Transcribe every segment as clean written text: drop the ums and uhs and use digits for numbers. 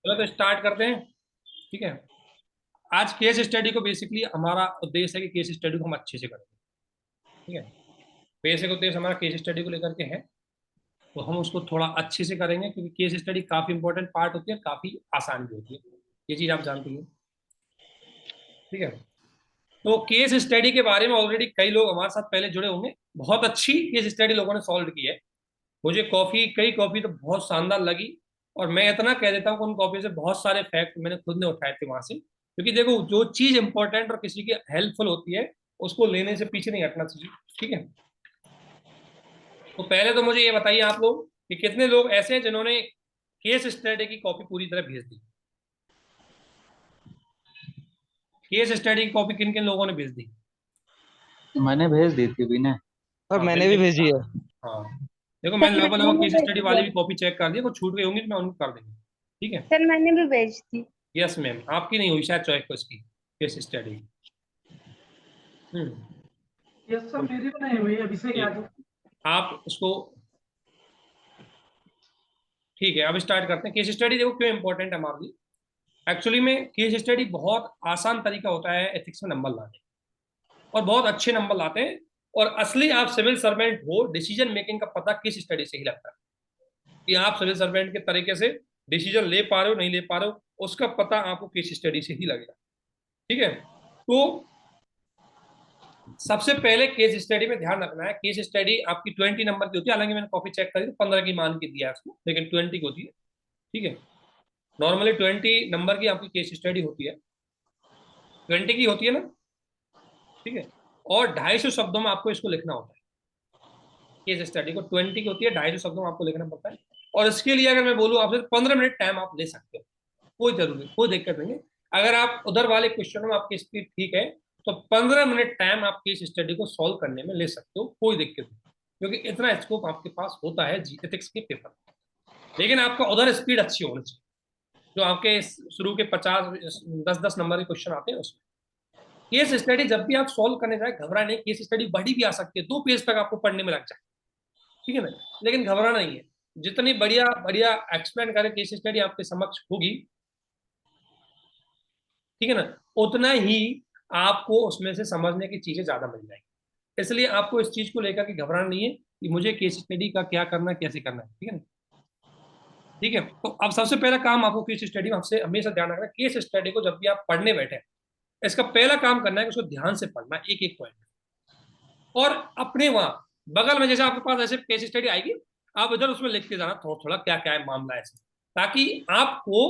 चलो तो स्टार्ट करते हैं। ठीक है। आज केस स्टडी को बेसिकली हमारा उद्देश्य है कि केस स्टडी को हम अच्छे से करें। ठीक है। बेसिक उद्देश्य हमारा केस स्टडी को लेकर के है, तो हम उसको थोड़ा अच्छे से करेंगे क्योंकि केस स्टडी काफी इंपॉर्टेंट पार्ट होती है, काफी आसान भी होती है। ये चीज आप जानती हैं। ठीक है। तो केस स्टडी के बारे में ऑलरेडी कई लोग हमारे साथ पहले जुड़े होंगे। बहुत अच्छी केस स्टडी लोगों ने सॉल्व की है। मुझे कई कॉपी तो बहुत शानदार लगी। और मैं इतना कह देता हूँ कि उन कॉपी से बहुत सारे फैक्ट मैंने खुद ने उठाए थे वहां से, क्योंकि देखो जो चीज इंपॉर्टेंट और किसी की हेल्पफुल होती है उसको लेने से पीछे नहीं हटना चाहिए। ठीक है। तो पहले तो मुझे ये बताइए आप लोग कि कितने लोग ऐसे हैं जिन्होंने केस स्टडी की कॉपी पूरी तरह भेज दी। केस स्टडी की कॉपी किन किन लोगों ने भेज दी? मैंने भेज दी थी विनय। और हाँ मैंने भी बिल्कुल। भेजी है। हाँ। देखो मैंने सर लगभग मैंने लगभग भी केस स्टडी भेजी वाले है। भी कॉपी चेक कर दी, कुछ छूट गई होंगी तो मैं उनको कर देंगे। ठीक है। सर मैंने भी भेज दी। यस मैम, आपकी नहीं हुई शायद चॉइस उसकी केस स्टडी। हम्म। यस सर, मेरी भी नहीं हुई अभिषेक ठीक यादव। है। आप उसको, ठीक है अब स्टार्ट करते हैं। केस स्टडी देखो क्यों इंपॉर्टेंट है हमारे लिए। एक्चुअली में केस स्टडी बहुत आसान तरीका होता है एथिक्स में नंबर लाने, और बहुत अच्छे नंबर लाते हैं। और असली आप सिविल सर्वेंट हो, डिसीजन मेकिंग का पता केस स्टडी से ही लगता है कि आप सिविल सर्वेंट के तरीके से डिसीजन ले पा रहे हो नहीं ले पा रहे हो, उसका पता आपको केस स्टडी से ही लगेगा। ठीक है। तो सबसे पहले केस स्टडी में ध्यान रखना है, केस स्टडी आपकी 20 नंबर की होती है। हालांकि मैंने कॉपी चेक करी तो 15 की मान के दिया है उसको, लेकिन 20 की होती है। ठीक है। नॉर्मली 20 नंबर की आपकी केस स्टडी होती है, 20 की होती है ना। ठीक है। और 250 शब्दों में आपको इसको लिखना होता है। केस स्टडी को 20 की होती है, 250 शब्दों में आपको लिखना पड़ता है। और इसके लिए अगर मैं बोलूँ आपसे 15 मिनट टाइम आप ले सकते हो, कोई जरूरी कोई दिक्कत नहीं है। अगर आप उधर वाले क्वेश्चन में आपकी स्पीड ठीक है तो 15 मिनट टाइम आप केस स्टडी को सॉल्व करने में ले सकते हो, कोई दिक्कत नहीं, क्योंकि इतना स्कोप आपके पास होता है जी एथिक्स के पेपर। लेकिन आपका उधर स्पीड अच्छी होनी चाहिए, जो आपके शुरू के 50 10 10 नंबर के क्वेश्चन आते हैं उसमें। केस स्टडी जब भी आप सॉल्व करने जाए घबराए नहीं, केस स्टडी बड़ी भी आ सकती है, 2 पेज तक आपको पढ़ने में लग जाए। ठीक है ना। लेकिन घबराना नहीं है, जितनी बढ़िया बढ़िया एक्सप्लेन करे केस स्टडी आपके समक्ष होगी, ठीक है ना, उतना ही आपको उसमें से समझने की चीजें ज्यादा मिल जाएंगी। इसलिए आपको इस चीज को लेकर के घबराना नहीं है कि मुझे केस स्टडी का क्या करना है कैसे करना है। ठीक है ना। ठीक है। तो अब सबसे पहला काम आपको केस स्टडी में आपसे हमेशा ध्यान रखना है, केस स्टडी को जब भी आप पढ़ने बैठे इसका पहला काम करना है कि उसको ध्यान से पढ़ना, एक एक पॉइंट। और अपने वहां बगल में जैसे आपके पास ऐसे केस स्टडी आएगी, आप इधर उसमें लिख के जाना थोड़ा थोड़ा क्या क्या है मामला ऐसे, ताकि आपको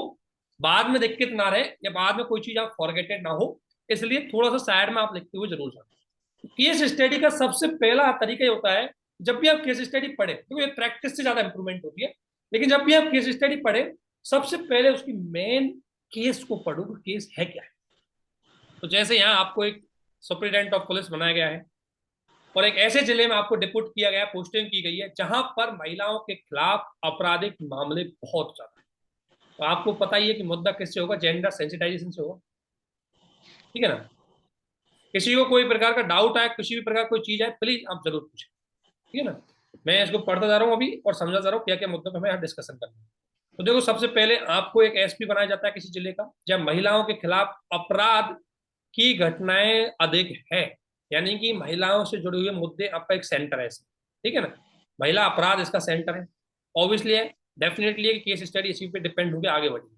बाद में दिक्कत ना रहे या बाद में कोई चीज आप फॉरगेटेड ना हो। इसलिए थोड़ा सा साइड में आप लिखते हुए जरूर जाना। केस स्टडी का सबसे पहला तरीका ये होता है, जब भी आप केस स्टडी पढ़े, देखो ये प्रैक्टिस से ज्यादा इंप्रूवमेंट होती है, लेकिन जब भी आप केस स्टडी पढ़े सबसे पहले उसकी मेन केस को पढ़ो कि केस है क्या है। तो जैसे यहाँ आपको एक सुप्रिटेंडेंट ऑफ पुलिस बनाया गया है, और एक ऐसे जिले में आपको डिप्यूट किया गया, पोस्टिंग की गई है जहां पर महिलाओं के खिलाफ आपराधिक मामले बहुत ज्यादा है। तो आपको पता ही है कि मुद्दा किससे होगा, जेंडर सेंसिटाइजेशन से होगा। ठीक है ना। किसी को कोई प्रकार का डाउट आए, किसी भी प्रकार कोई चीज आए, प्लीज आप जरूर पूछें। ठीक है ना। मैं इसको पढ़ता जा रहा हूँ अभी और समझा जा रहा हूँ क्या क्या मुद्दों पर हमें यहाँ डिस्कशन करना है। तो देखो सबसे पहले आपको एक एसपी बनाया जाता है किसी जिले का, जब महिलाओं के खिलाफ अपराध की घटनाएं अधिक है, यानी कि महिलाओं से जुड़े हुए मुद्दे आपका एक सेंटर है इसमें। ठीक है ना। महिला अपराध इसका सेंटर है, ऑब्वियसली है, डेफिनेटली केस स्टडी इसी पे डिपेंड होकर आगे बढ़ेगी।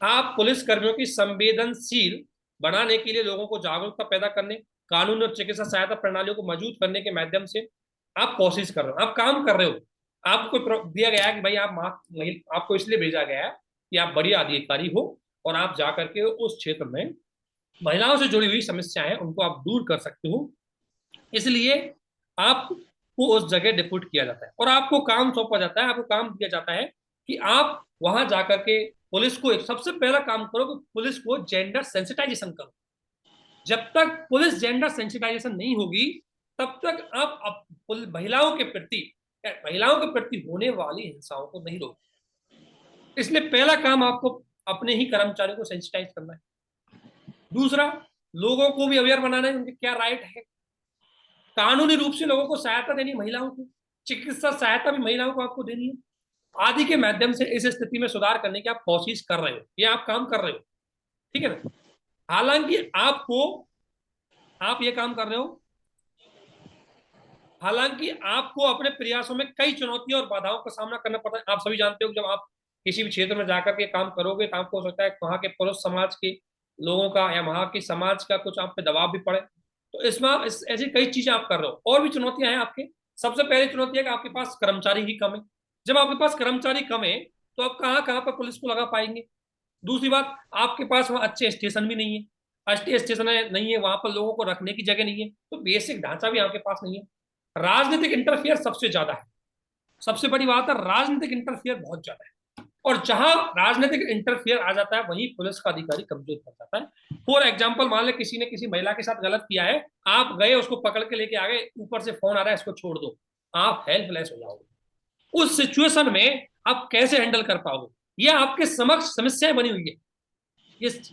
आप पुलिस कर्मियों की संवेदनशील बनाने के लिए लोगों को जागरूकता पैदा करने, कानून और चिकित्सा सहायता प्रणालियों को मजबूत करने के माध्यम से आप कोशिश कर रहे हो, आप काम कर रहे हो। आपको दिया गया है कि भाई आपको इसलिए भेजा गया है कि आप बड़ी अधिकारी हो और आप जा करके उस क्षेत्र में महिलाओं से जुड़ी हुई समस्याएं हैं उनको आप दूर कर सकते हो। इसलिए आपको उस जगह डिप्यूट किया जाता है और आपको काम सौंपा जाता है, आपको काम दिया जाता है कि आप वहां जाकर के पुलिस को एक सबसे पहला काम करो कि पुलिस को जेंडर सेंसिटाइजेशन करो। जब तक पुलिस जेंडर सेंसिटाइजेशन नहीं होगी तब तक आप महिलाओं के प्रति, महिलाओं के प्रति होने वाली हिंसाओं को नहीं रोक। इसलिए पहला काम आपको अपने ही कर्मचारियों को सेंसिटाइज करना है। दूसरा, लोगों को भी अवेयर बनाना है उनके क्या राइट है। कानूनी रूप से लोगों को सहायता देनी, महिलाओं को चिकित्सा सहायता भी महिलाओं को आपको देनी है। आदि के माध्यम से इस स्थिति में सुधार करने की आप कोशिश कर रहे हो, ये आप काम कर रहे हो, ठीक है ना। हालांकि आप ये काम कर रहे हो, हालांकि आपको अपने प्रयासों में कई चुनौतियों और बाधाओं का सामना करना पड़ता है। आप सभी जानते हो कि जब आप किसी भी क्षेत्र में जाकर के काम करोगे तो आपको हो सकता है वहां के पुरुष समाज के लोगों का या वहां के समाज का कुछ आप पे दबाव भी पड़े। तो इसमें आप ऐसी कई चीजें आप कर रहे हो, और भी चुनौतियां हैं आपके। सबसे पहली चुनौती है कि आपके पास कर्मचारी ही कम है। जब आपके पास कर्मचारी कम है तो आप कहाँ कहाँ पर पुलिस को लगा पाएंगे। दूसरी बात, आपके पास वहाँ अच्छे स्टेशन भी नहीं है, अच्छे स्टेशन नहीं है, वहां पर लोगों को रखने की जगह नहीं है, तो बेसिक ढांचा भी आपके पास नहीं है। राजनीतिक इंटरफियर सबसे ज्यादा है। सबसे बड़ी बात है, राजनीतिक इंटरफियर बहुत ज्यादा है। और जहां राजनीतिक इंटरफियर आ जाता है वहीं पुलिस का अधिकारी कमजोर पड़ जाता है। फॉर एग्जाम्पल, मान ले किसी ने किसी महिला के साथ गलत किया है, आप गए उसको पकड़ के लेके आ गए, ऊपर से फोन आ रहा है इसको छोड़ दो, आप हेल्पलेस हो जाओगे। उस सिचुएशन में आप कैसे हैंडल कर पाओगे, ये आपके समक्ष समस्याएं बनी हुई है।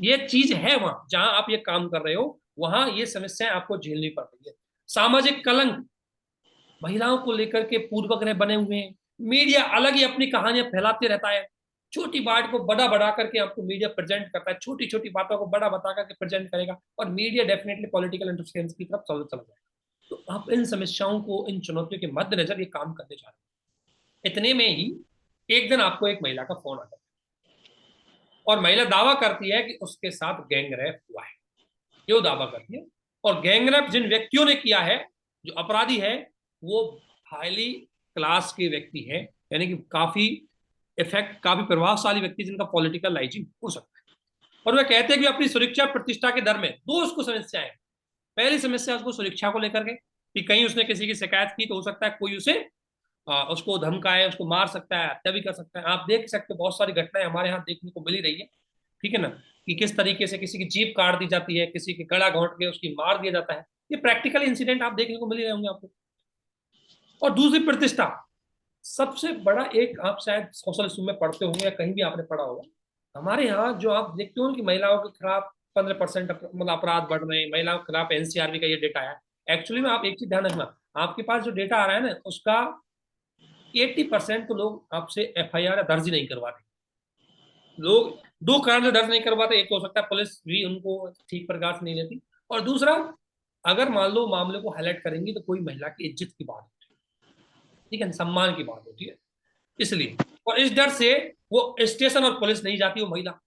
ये चीज है, वहां जहां आप ये काम कर रहे हो वहां ये समस्याएं आपको झेलनी पड़ रही है। सामाजिक कलंक, महिलाओं को लेकर के पूर्वग्रह बने हुए हैं। मीडिया अलग ही अपनी कहानियां फैलाते रहता है। छोटी बात को बड़ा बड़ा करके आपको मीडिया प्रेजेंट करता है, छोटी छोटी बातों को बड़ा बता करके प्रेजेंट करेगा, और मीडिया डेफिनेटली पॉलिटिकल इंटरफेरेंस की तरफ चला चला जाएगा। तो आप इन समस्याओं को, इन चुनौतियों के मद्देनजर ये काम करने जा रहे हैं। इतने में ही एक दिन आपको एक महिला का फोन आता है, और महिला दावा करती है कि उसके साथ गैंगरेप हुआ है, ये दावा करती है। और गैंगरेप जिन व्यक्तियों ने किया है, जो अपराधी है, वो हाईली क्लास के व्यक्ति हैं, यानी कि काफी प्रभावशाली व्यक्ति जिनका पॉलिटिकल लाइजिंग हो सकता है। और वे कहते हैं कि अपनी सुरक्षा प्रतिष्ठा के दर में दो उसको समस्याएं। पहली समस्या उसको सुरक्षा को लेकर के, कि कहीं उसने किसी की शिकायत की तो हो सकता है कोई उसको धमकाए, उसको मार सकता है, हत्या भी कर सकता है। आप देख सकते हो बहुत सारी घटनाएं हमारे यहाँ देखने को मिल ही रही है, ठीक है ना, कि किस तरीके से किसी की जीभ काट दी जाती है, किसी की गला घोंट के उसकी मार दिया जाता है। ये प्रैक्टिकल इंसिडेंट आप देखने को मिल ही रहे होंगे आपको। और दूसरी प्रतिष्ठा, सबसे बड़ा एक, आप शायद सोशल इशू में पढ़ते होंगे या कहीं भी आपने पढ़ा होगा, हमारे यहाँ जो आप देखते हो कि महिलाओं के खिलाफ 15% मतलब अपराध बढ़ रहे हैं, महिलाओं के खिलाफ एनसीआरबी का ये डेटा है। एक्चुअली में आप एक चीज ध्यान रखना, आपके पास जो डेटा आ रहा है ना, उसका 80% तो लोग आपसे एफआईआर दर्ज ही नहीं करवाते। लोग दो कारण से दर्ज नहीं करवाते, एक तो हो सकता है पुलिस भी उनको ठीक प्रकार से नहीं लेती, और दूसरा, अगर मान लो मामले को हाईलाइट करेंगी तो कोई महिला की इज्जत की बात होती है, ठीक है, सम्मान की बात होती है, इसलिए। और इस डर से वो स्टेशन और पुलिस नहीं जाती वो महिला।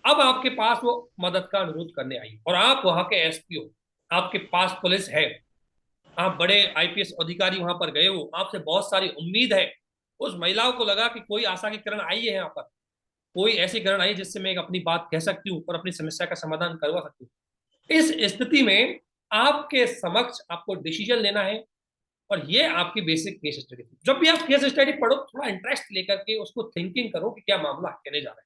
अब आपके पास वो मदद का अनुरोध करने आई, और आप वहां के एसपी हो, आपके पास पुलिस है, आप बड़े आईपीएस अधिकारी वहां पर गए हो, आपसे बहुत सारी उम्मीद है। उस महिलाओं को लगा कि कोई आशा की किरण आई है यहाँ पर, कोई ऐसी किरण आई जिससे मैं एक अपनी बात कह सकती हूँ और अपनी समस्या का समाधान करवा सकती हूँ। इस स्थिति में आपके समक्ष आपको डिसीजन लेना है, और ये आपकी बेसिक केस स्टडी। जब भी आप केस स्टडी पढ़ो, थोड़ा इंटरेस्ट लेकर के उसको थिंकिंग करो कि क्या मामला कहने जा रहा है।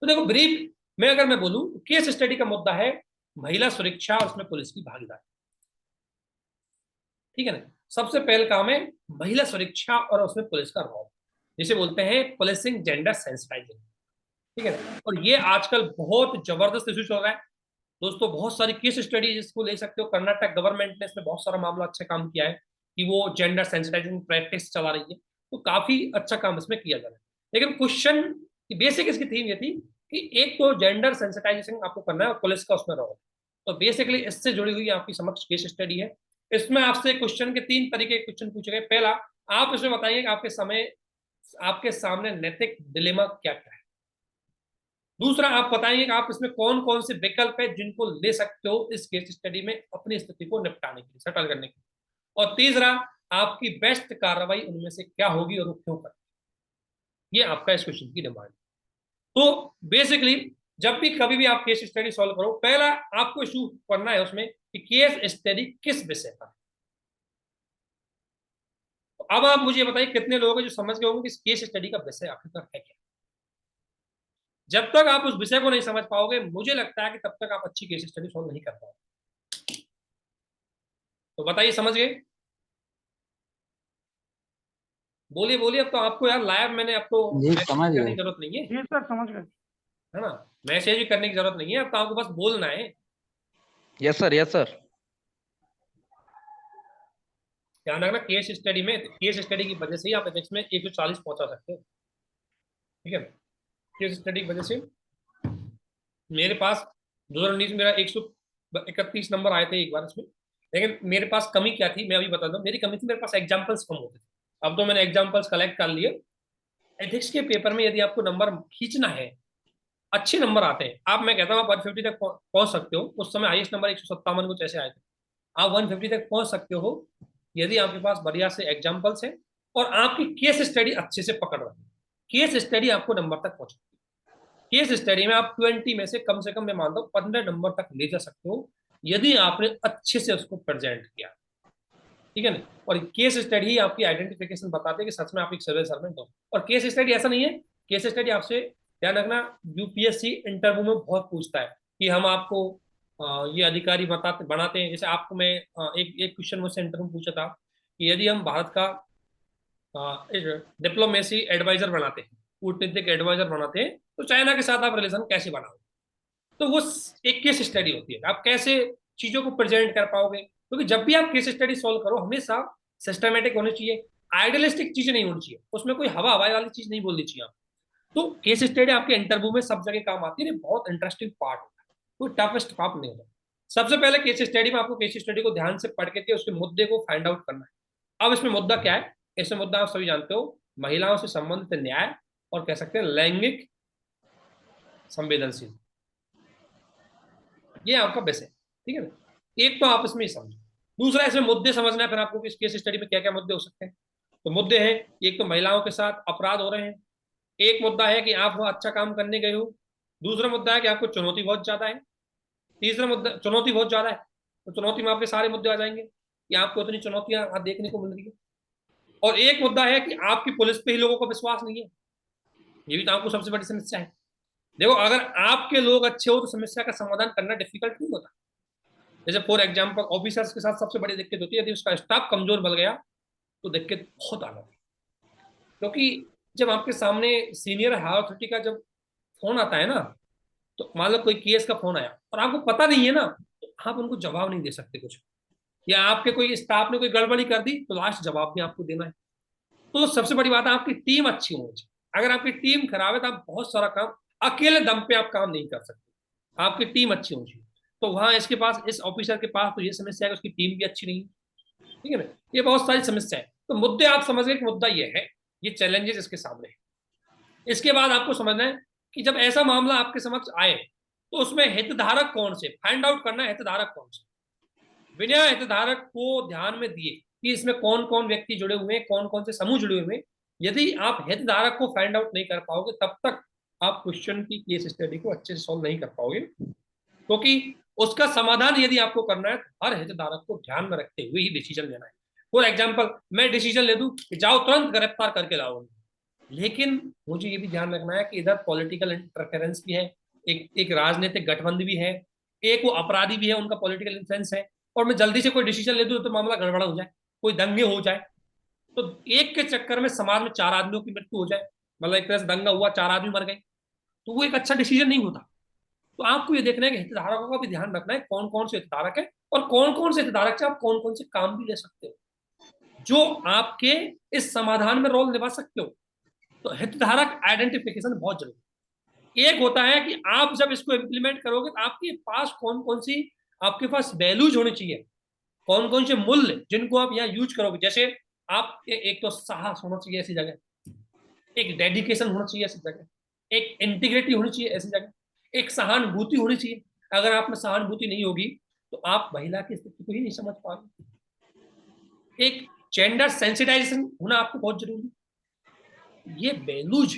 तो देखो, ब्रीफ में अगर मैं बोलूं, केस स्टडी का मुद्दा है महिला सुरक्षा और उसमें पुलिस की भागीदारी, ठीक है ना। सबसे पहले काम है महिला सुरक्षा और उसमें पुलिस का रोल, जिसे बोलते हैं पुलिसिंग जेंडर सेंसिटाइजिंग, ठीक है ना। और ये आजकल बहुत जबरदस्त इशू चल रहा है दोस्तों। बहुत सारी केस स्टडी इसको ले सकते हो, कर्नाटक गवर्नमेंट ने इसमें बहुत सारा मामला अच्छा काम किया है कि वो जेंडर सेंसिटाइजिंग प्रैक्टिस चला रही है, तो काफी अच्छा काम इसमें किया जा रहा है। लेकिन क्वेश्चन की बेसिक इसकी थीम ये थी कि एक तो जेंडर सेंसिटाइजेशन आपको करना है और पुलिस का उसमें रोल। तो बेसिकली इससे जुड़ी हुई आपकी समक्ष केस स्टडी है। इसमें आपसे क्वेश्चन के 3 तरीके के क्वेश्चन पूछे गए। पहला, आप इसमें बताइए कि आपके सामने नैतिक डिलेमा क्या क्या है। दूसरा, आप बताएंगे कि आप इसमें कौन कौन से विकल्प है जिनको ले सकते हो इस केस स्टडी में अपनी स्थिति को निपटाने के लिए, सेटल करने के लिए। और तीसरा, आपकी बेस्ट कार्रवाई उनमें से क्या होगी और वो क्यों कर, ये आपका इस क्वेश्चन की डिमांड। तो बेसिकली जब भी कभी भी आप केस स्टडी सॉल्व करो, पहला आपको इशू करना है उसमें कि केस स्टडी किस विषय पर है। तो अब आप मुझे बताइए कितने लोग हैं जो समझ गए होंगे कि केस स्टडी का विषय आखिरकार है क्या। जब तक आप उस विषय को नहीं समझ पाओगे, मुझे लगता है कि तब तक आप अच्छी केस स्टडी सॉल्व नहीं कर पाओगे। तो बताइए, समझ गए? बोलिए बोलिए। अब तो आपको यार लाइव मैंने, अब तो जी मैसेज समझ करने गए। की जरूरत नहीं है, जी सर समझ गए। है ना। मैसेज भी करने की जरूरत नहीं है, अब तो आपको बस बोलना है। Yes sir, yes sir. ध्यान रखना, केस स्टडी में, केस स्टडी की वजह से ही आप एथिक्स में 140 पहुंचा सकते हो। ठीक है, केस स्टडी की वजह से मेरे पास 2019 में मेरा 131 नंबर आए थे एक बार इसमें। लेकिन मेरे पास कमी क्या थी मैं अभी बता दूं, मेरी कमी थी मेरे पास एग्जाम्पल्स कम होते थे। अब तो मैंने एग्जाम्पल्स कलेक्ट कर लिए। एथिक्स के पेपर में यदि आपको नंबर खींचना है, अच्छे नंबर आते हैं, आप, मैं कहता हूँ आप 150 तक पहुंच सकते हो। उस समय हाईएस्ट नंबर 157 कुछ ऐसे आए थे। आप 150 तक पहुंच सकते हो यदि आपके पास बढ़िया से एग्जाम्पल्स है और आपकी केस स्टडी अच्छे से पकड़ रहे हैं। केस स्टडी आपको नंबर तक पहुंचाती है। केस स्टडी में आप 20 में से कम मैं मानता हूँ 15 नंबर तक ले जा सकते हो यदि आपने अच्छे से उसको प्रेजेंट किया। ठीक है ना। और केस स्टडी ही आपकी आइडेंटिफिकेशन बताते हैं कि सच में आप एक सिविल सर्वेंट हो। और केस स्टडी ऐसा नहीं है, केस स्टडी आपसे, ध्यान रखना, यूपीएससी इंटरव्यू में बहुत पूछता है कि हम आपको ये अधिकारी बताते बनाते हैं। जैसे आपको मैं एक एक क्वेश्चन मुझसे इंटरव्यू में पूछा था कि यदि हम भारत का डिप्लोमेसी एडवाइजर बनाते हैं, कूटनीतिक एडवाइजर बनाते हैं, तो चाइना के साथ आप रिलेशन कैसे बनाओगे। तो वो एक केस स्टडी होती है, आप कैसे चीजों को प्रेजेंट कर पाओगे। क्योंकि जब भी आप केस स्टडी सॉल्व करो हमेशा सिस्टमेटिक होनी चाहिए, आइडियलिस्टिक चीजें नहीं होनी चाहिए, उसमें कोई हवा हवाई वाली चीज नहीं बोलनी चाहिए आप। तो केस स्टडी आपके इंटरव्यू में सब जगह काम आती है, बहुत इंटरेस्टिंग पार्ट होता है, कोई टफेस्ट पार्ट नहीं होता। सबसे पहले केस स्टडी में आपको केस स्टडी को ध्यान से पढ़ के उसके मुद्दे को फाइंड आउट करना है। अब इसमें मुद्दा क्या है, इसमें मुद्दा आप सभी जानते हो, महिलाओं से संबंधित न्याय और कह सकते हैं लैंगिक संवेदनशील, ये आपका बेस है। ठीक है ना। एक तो आप इसमें समझो, दूसरा इसमें मुद्दे समझना है फिर आपको कि इस केस स्टडी में क्या क्या मुद्दे हो सकते हैं। तो मुद्दे हैं, एक तो महिलाओं के साथ अपराध हो रहे हैं, एक मुद्दा है कि आप वो अच्छा काम करने गए हो, दूसरा मुद्दा है कि आपको चुनौती बहुत ज्यादा है, तीसरा मुद्दा चुनौती बहुत ज्यादा है तो चुनौती में आपके सारे मुद्दे आ जाएंगे कि आपको इतनी चुनौतियां देखने को मिल रही है। और एक मुद्दा है कि आपकी पुलिस पे ही लोगों को विश्वास नहीं है, ये भी तो आपको सबसे बड़ी समस्या है। देखो, अगर आपके लोग अच्छे हो तो समस्या का समाधान करना डिफिकल्ट नहीं होता। जैसे फॉर एग्जाम्पल ऑफिसर्स के साथ सबसे बड़ी दिक्कत होती है यदि उसका स्टाफ कमजोर बन गया तो दिक्कत बहुत आ जाती है। क्योंकि जब आपके सामने सीनियर हायर अथॉरिटी का जब फोन आता है ना, तो मान लो कोई केस का फोन आया और आपको पता नहीं है ना, तो आप उनको जवाब नहीं दे सकते कुछ, या आपके कोई स्टाफ ने कोई गड़बड़ी कर दी तो लास्ट जवाब भी आपको देना है। तो सबसे बड़ी बात है आपकी टीम अच्छी होनी चाहिए। अगर आपकी टीम खराब है तो आप बहुत सारा काम अकेले दम पे आप काम नहीं कर सकते, आपकी टीम अच्छी होनी चाहिए। तो वहां इसके पास, इस ऑफिसर के पास तो ये समस्या है कि उसकी टीम भी अच्छी नहीं है। ठीक है ना, ये बहुत सारी समस्या है। तो मुद्दे आप समझ गए कि मुद्दा ये है, ये चैलेंजेस इसके सामने है। इसके बाद आपको समझना है कि जब ऐसा मामला आपके समक्ष आए तो उसमें हितधारक कौन से, फाइंड आउट करना है हितधारक कौन से। बिना हितधारक को ध्यान में दिए कि इसमें कौन कौन व्यक्ति जुड़े हुए हैं, कौन कौन से समूह जुड़े हुए हैं, यदि आप हितधारक को फाइंड आउट नहीं कर पाओगे तब तक आप क्वेश्चन की केस स्टडी को अच्छे से सॉल्व नहीं कर पाओगे। क्योंकि उसका समाधान यदि आपको करना है तो हर हितधारक को ध्यान में रखते हुए ही डिसीजन लेना है। फॉर एग्जाम्पल मैं डिसीजन ले दूं कि जाओ तुरंत गिरफ्तार करके लाओ, लेकिन मुझे ये भी ध्यान रखना है कि इधर पॉलिटिकल इंटरफेरेंस भी है, एक राजनीतिक गठबंधन भी है, एक वो अपराधी भी है, उनका पॉलिटिकल इन्फ्लुएंस है, और मैं जल्दी से कोई डिसीजन ले दूं तो मामला गड़बड़ा हो जाए, कोई दंगे हो जाए, तो एक के चक्कर में समाज में 4 आदमियों की मृत्यु हो जाए, मतलब एक तरह से दंगा हुआ 4 आदमी मर गए, तो वो एक अच्छा डिसीजन नहीं होता। तो आपको ये देखना है कि हितधारकों का भी ध्यान रखना है, कौन कौन से हितधारक है और कौन कौन से हितधारक से आप कौन कौन से काम भी ले सकते हो जो आपके इस समाधान में रोल निभा सकते हो। तो हितधारक आइडेंटिफिकेशन बहुत जरूरी है। एक होता है कि आप जब इसको इम्प्लीमेंट करोगे तो आपके पास कौन कौन सी, आपके पास वैल्यूज होनी चाहिए, कौन कौन से मूल्य जिनको आप यहाँ यूज करोगे। जैसे आप एक तो साहस होना चाहिए ऐसी जगह, एक डेडिकेशन होना चाहिए ऐसी जगह, एक इंटीग्रिटी होनी चाहिए ऐसी जगह, एक सहानुभूति होनी चाहिए। अगर आप में सहानुभूति नहीं होगी तो आप महिला की स्थिति को ही नहीं समझ पाओगे। एक जेंडर सेंसिटाइजेशन होना आपको बहुत जरूरी है। ये वैल्यूज,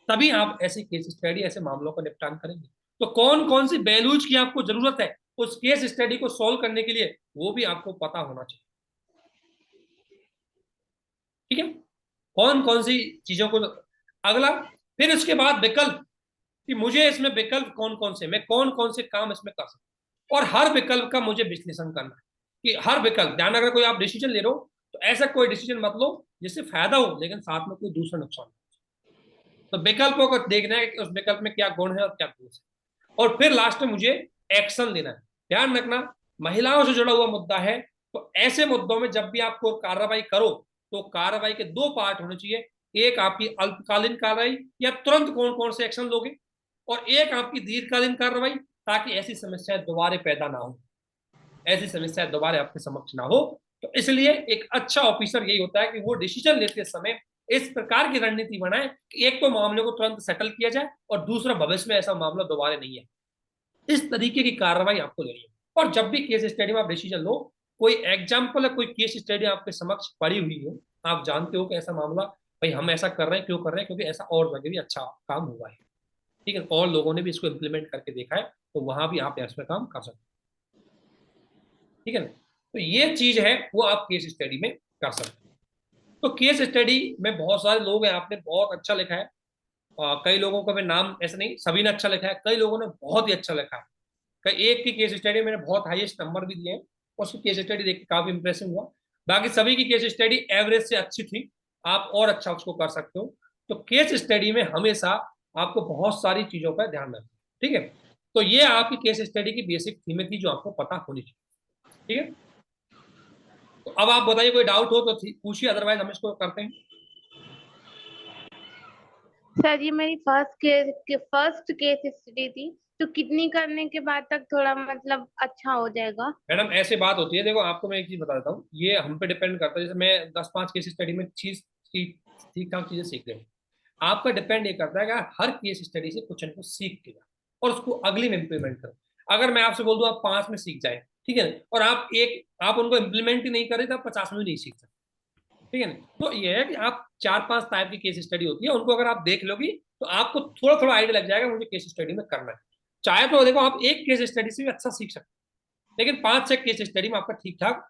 तभी आप ऐसे केस स्टडी, ऐसे मामलों का निपटान करेंगे। तो कौन कौन सी वैल्यूज की आपको जरूरत है उस केस स्टडी को सॉल्व करने के लिए, वो भी आपको पता होना चाहिए। ठीक है, कौन कौन सी चीजों को। अगला, फिर उसके बाद विकल्प, कि मुझे इसमें विकल्प कौन कौन से, मैं कौन कौन से काम इसमें कर सकता हूं, और हर विकल्प का मुझे विश्लेषण करना है कि हर विकल्प, ध्यान, अगर कोई आप डिसीजन ले रहे हो तो ऐसा कोई डिसीजन मत लो जिससे फायदा हो लेकिन साथ में कोई दूसरा नुकसान हो। तो विकल्पों को देखना है कि उस विकल्प में क्या गुण है और क्या दोष है, और फिर लास्ट में मुझे एक्शन लेना है। ध्यान रखना, महिलाओं से जुड़ा हुआ मुद्दा है तो ऐसे मुद्दों में जब भी आपको कार्रवाई करो तो कार्रवाई के दो पार्ट होने चाहिए, एक आपकी अल्पकालीन कार्रवाई या तुरंत कौन कौन से एक्शन लोगे, और एक आपकी दीर्घकालीन कार्रवाई, ताकि ऐसी समस्याएं दोबारा पैदा ना हो, ऐसी समस्याएं दोबारा आपके समक्ष ना हो। तो इसलिए एक अच्छा ऑफिसर यही होता है कि वो डिसीजन लेते समय इस प्रकार की रणनीति बनाए कि एक तो मामले को तुरंत सेटल किया जाए और दूसरा भविष्य में ऐसा मामला दोबारा नहीं है। इस तरीके की कार्रवाई आपको लेनी है। और जब भी केस स्टडी में आप डिसीजन लो, कोई एग्जाम्पल है, कोई केस स्टडी आपके समक्ष पड़ी हुई हो, आप जानते हो कि ऐसा मामला, भाई हम ऐसा कर रहे हैं, क्यों कर रहे हैं, क्योंकि ऐसा और जगह भी अच्छा काम हुआ है, ठीक है, और लोगों ने भी इसको इम्प्लीमेंट करके देखा है, तो वहां भी आप इसमें काम कर सकते हैं, ठीक है ना। तो ये चीज है वो आप केस स्टडी में कर सकते हैं। तो केस स्टडी में बहुत सारे लोग हैं, आपने बहुत अच्छा लिखा है, कई लोगों का मैं नाम ऐसा नहीं, सभी ने अच्छा लिखा है, कई लोगों ने बहुत ही अच्छा लिखा है, कई एक की केस स्टडी मैंने बहुत हाईएस्ट नंबर भी दिए हैं, उसकी केस स्टडी देख के काफी इंप्रेसिव हुआ। बाकी सभी की केस स्टडी एवरेज से अच्छी थी, आप और अच्छा उसको कर सकते हो। तो केस स्टडी में हमेशा आपको बहुत सारी चीजों का ध्यान रखना, ठीक है। तो ये आपकी केस स्टडी की बेसिक थीमें थी जो आपको पता होनी चाहिए, ठीक है। तो अब आप बताइए, कोई डाउट हो तो पूछिए, अदरवाइज हम इसको करते हैं। सर ये मेरी फर्स्ट केस स्टडी थी, तो कितनी करने के बाद तक थोड़ा मतलब अच्छा हो जाएगा? मैडम ऐसे बात होती है, देखो आपको मैं एक चीज बता देता हूँ, ये हम पे डिपेंड करता है, जैसे मैं 10-5 केस स्टडी में चीज ठीक ठाक चीजें सीख गए, आपका डिपेंड ये करता है कि हर केस स्टडी से कुछ न कुछ सीख के और उसको अगली में इंप्लीमेंट करो। अगर मैं आपसे बोल दूं आप 5 में सीख जाए, ठीक है, और आप उनको इंप्लीमेंट ही नहीं करें तो आप 50 में भी नहीं सीख सकते, ठीक है ना। तो ये है कि आप 4-5 टाइप की केस स्टडी होती है, उनको अगर आप देख लोगी तो आपको थोड़ा थोड़ा आइडिया लग जाएगा मुझे केस स्टडी में करना है। चाहे तो देखो आप एक केस स्टडी से भी अच्छा सीख सकते हैं, लेकिन 5-6 केस स्टडी में आपका ठीक ठाक,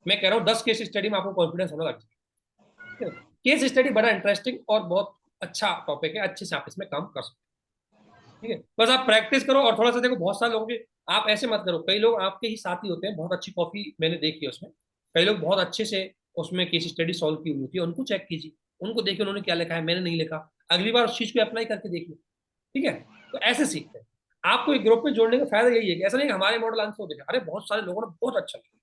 मैं कह रहा हूँ 10 केस स्टडी में आपको कॉन्फिडेंस होना लग जाएगा। केस स्टडी बड़ा इंटरेस्टिंग और बहुत अच्छा टॉपिक है, अच्छे से आप इसमें काम कर सकते हैं, ठीक है। बस आप प्रैक्टिस करो और थोड़ा सा देखो, बहुत सारे लोगों के, आप ऐसे मत करो, कई लोग आपके ही साथी होते हैं, बहुत अच्छी कॉपी मैंने देखी है उसमें, कई लोग बहुत अच्छे से उसमें केस स्टडी सॉल्व की हुई होती है, उनको चेक कीजिए, उनको देखिए उन्होंने क्या लिखा है, मैंने नहीं लिखा, अगली बार उस चीज को अप्लाई करके देखिए, ठीक है। तो ऐसे सीखते हैं। आपको एक ग्रुप में जोड़ने का फायदा यही है कि ऐसा नहीं कि हमारे मॉडल आंसर देखा, अरे बहुत सारे लोगों ने बहुत अच्छा लिखा,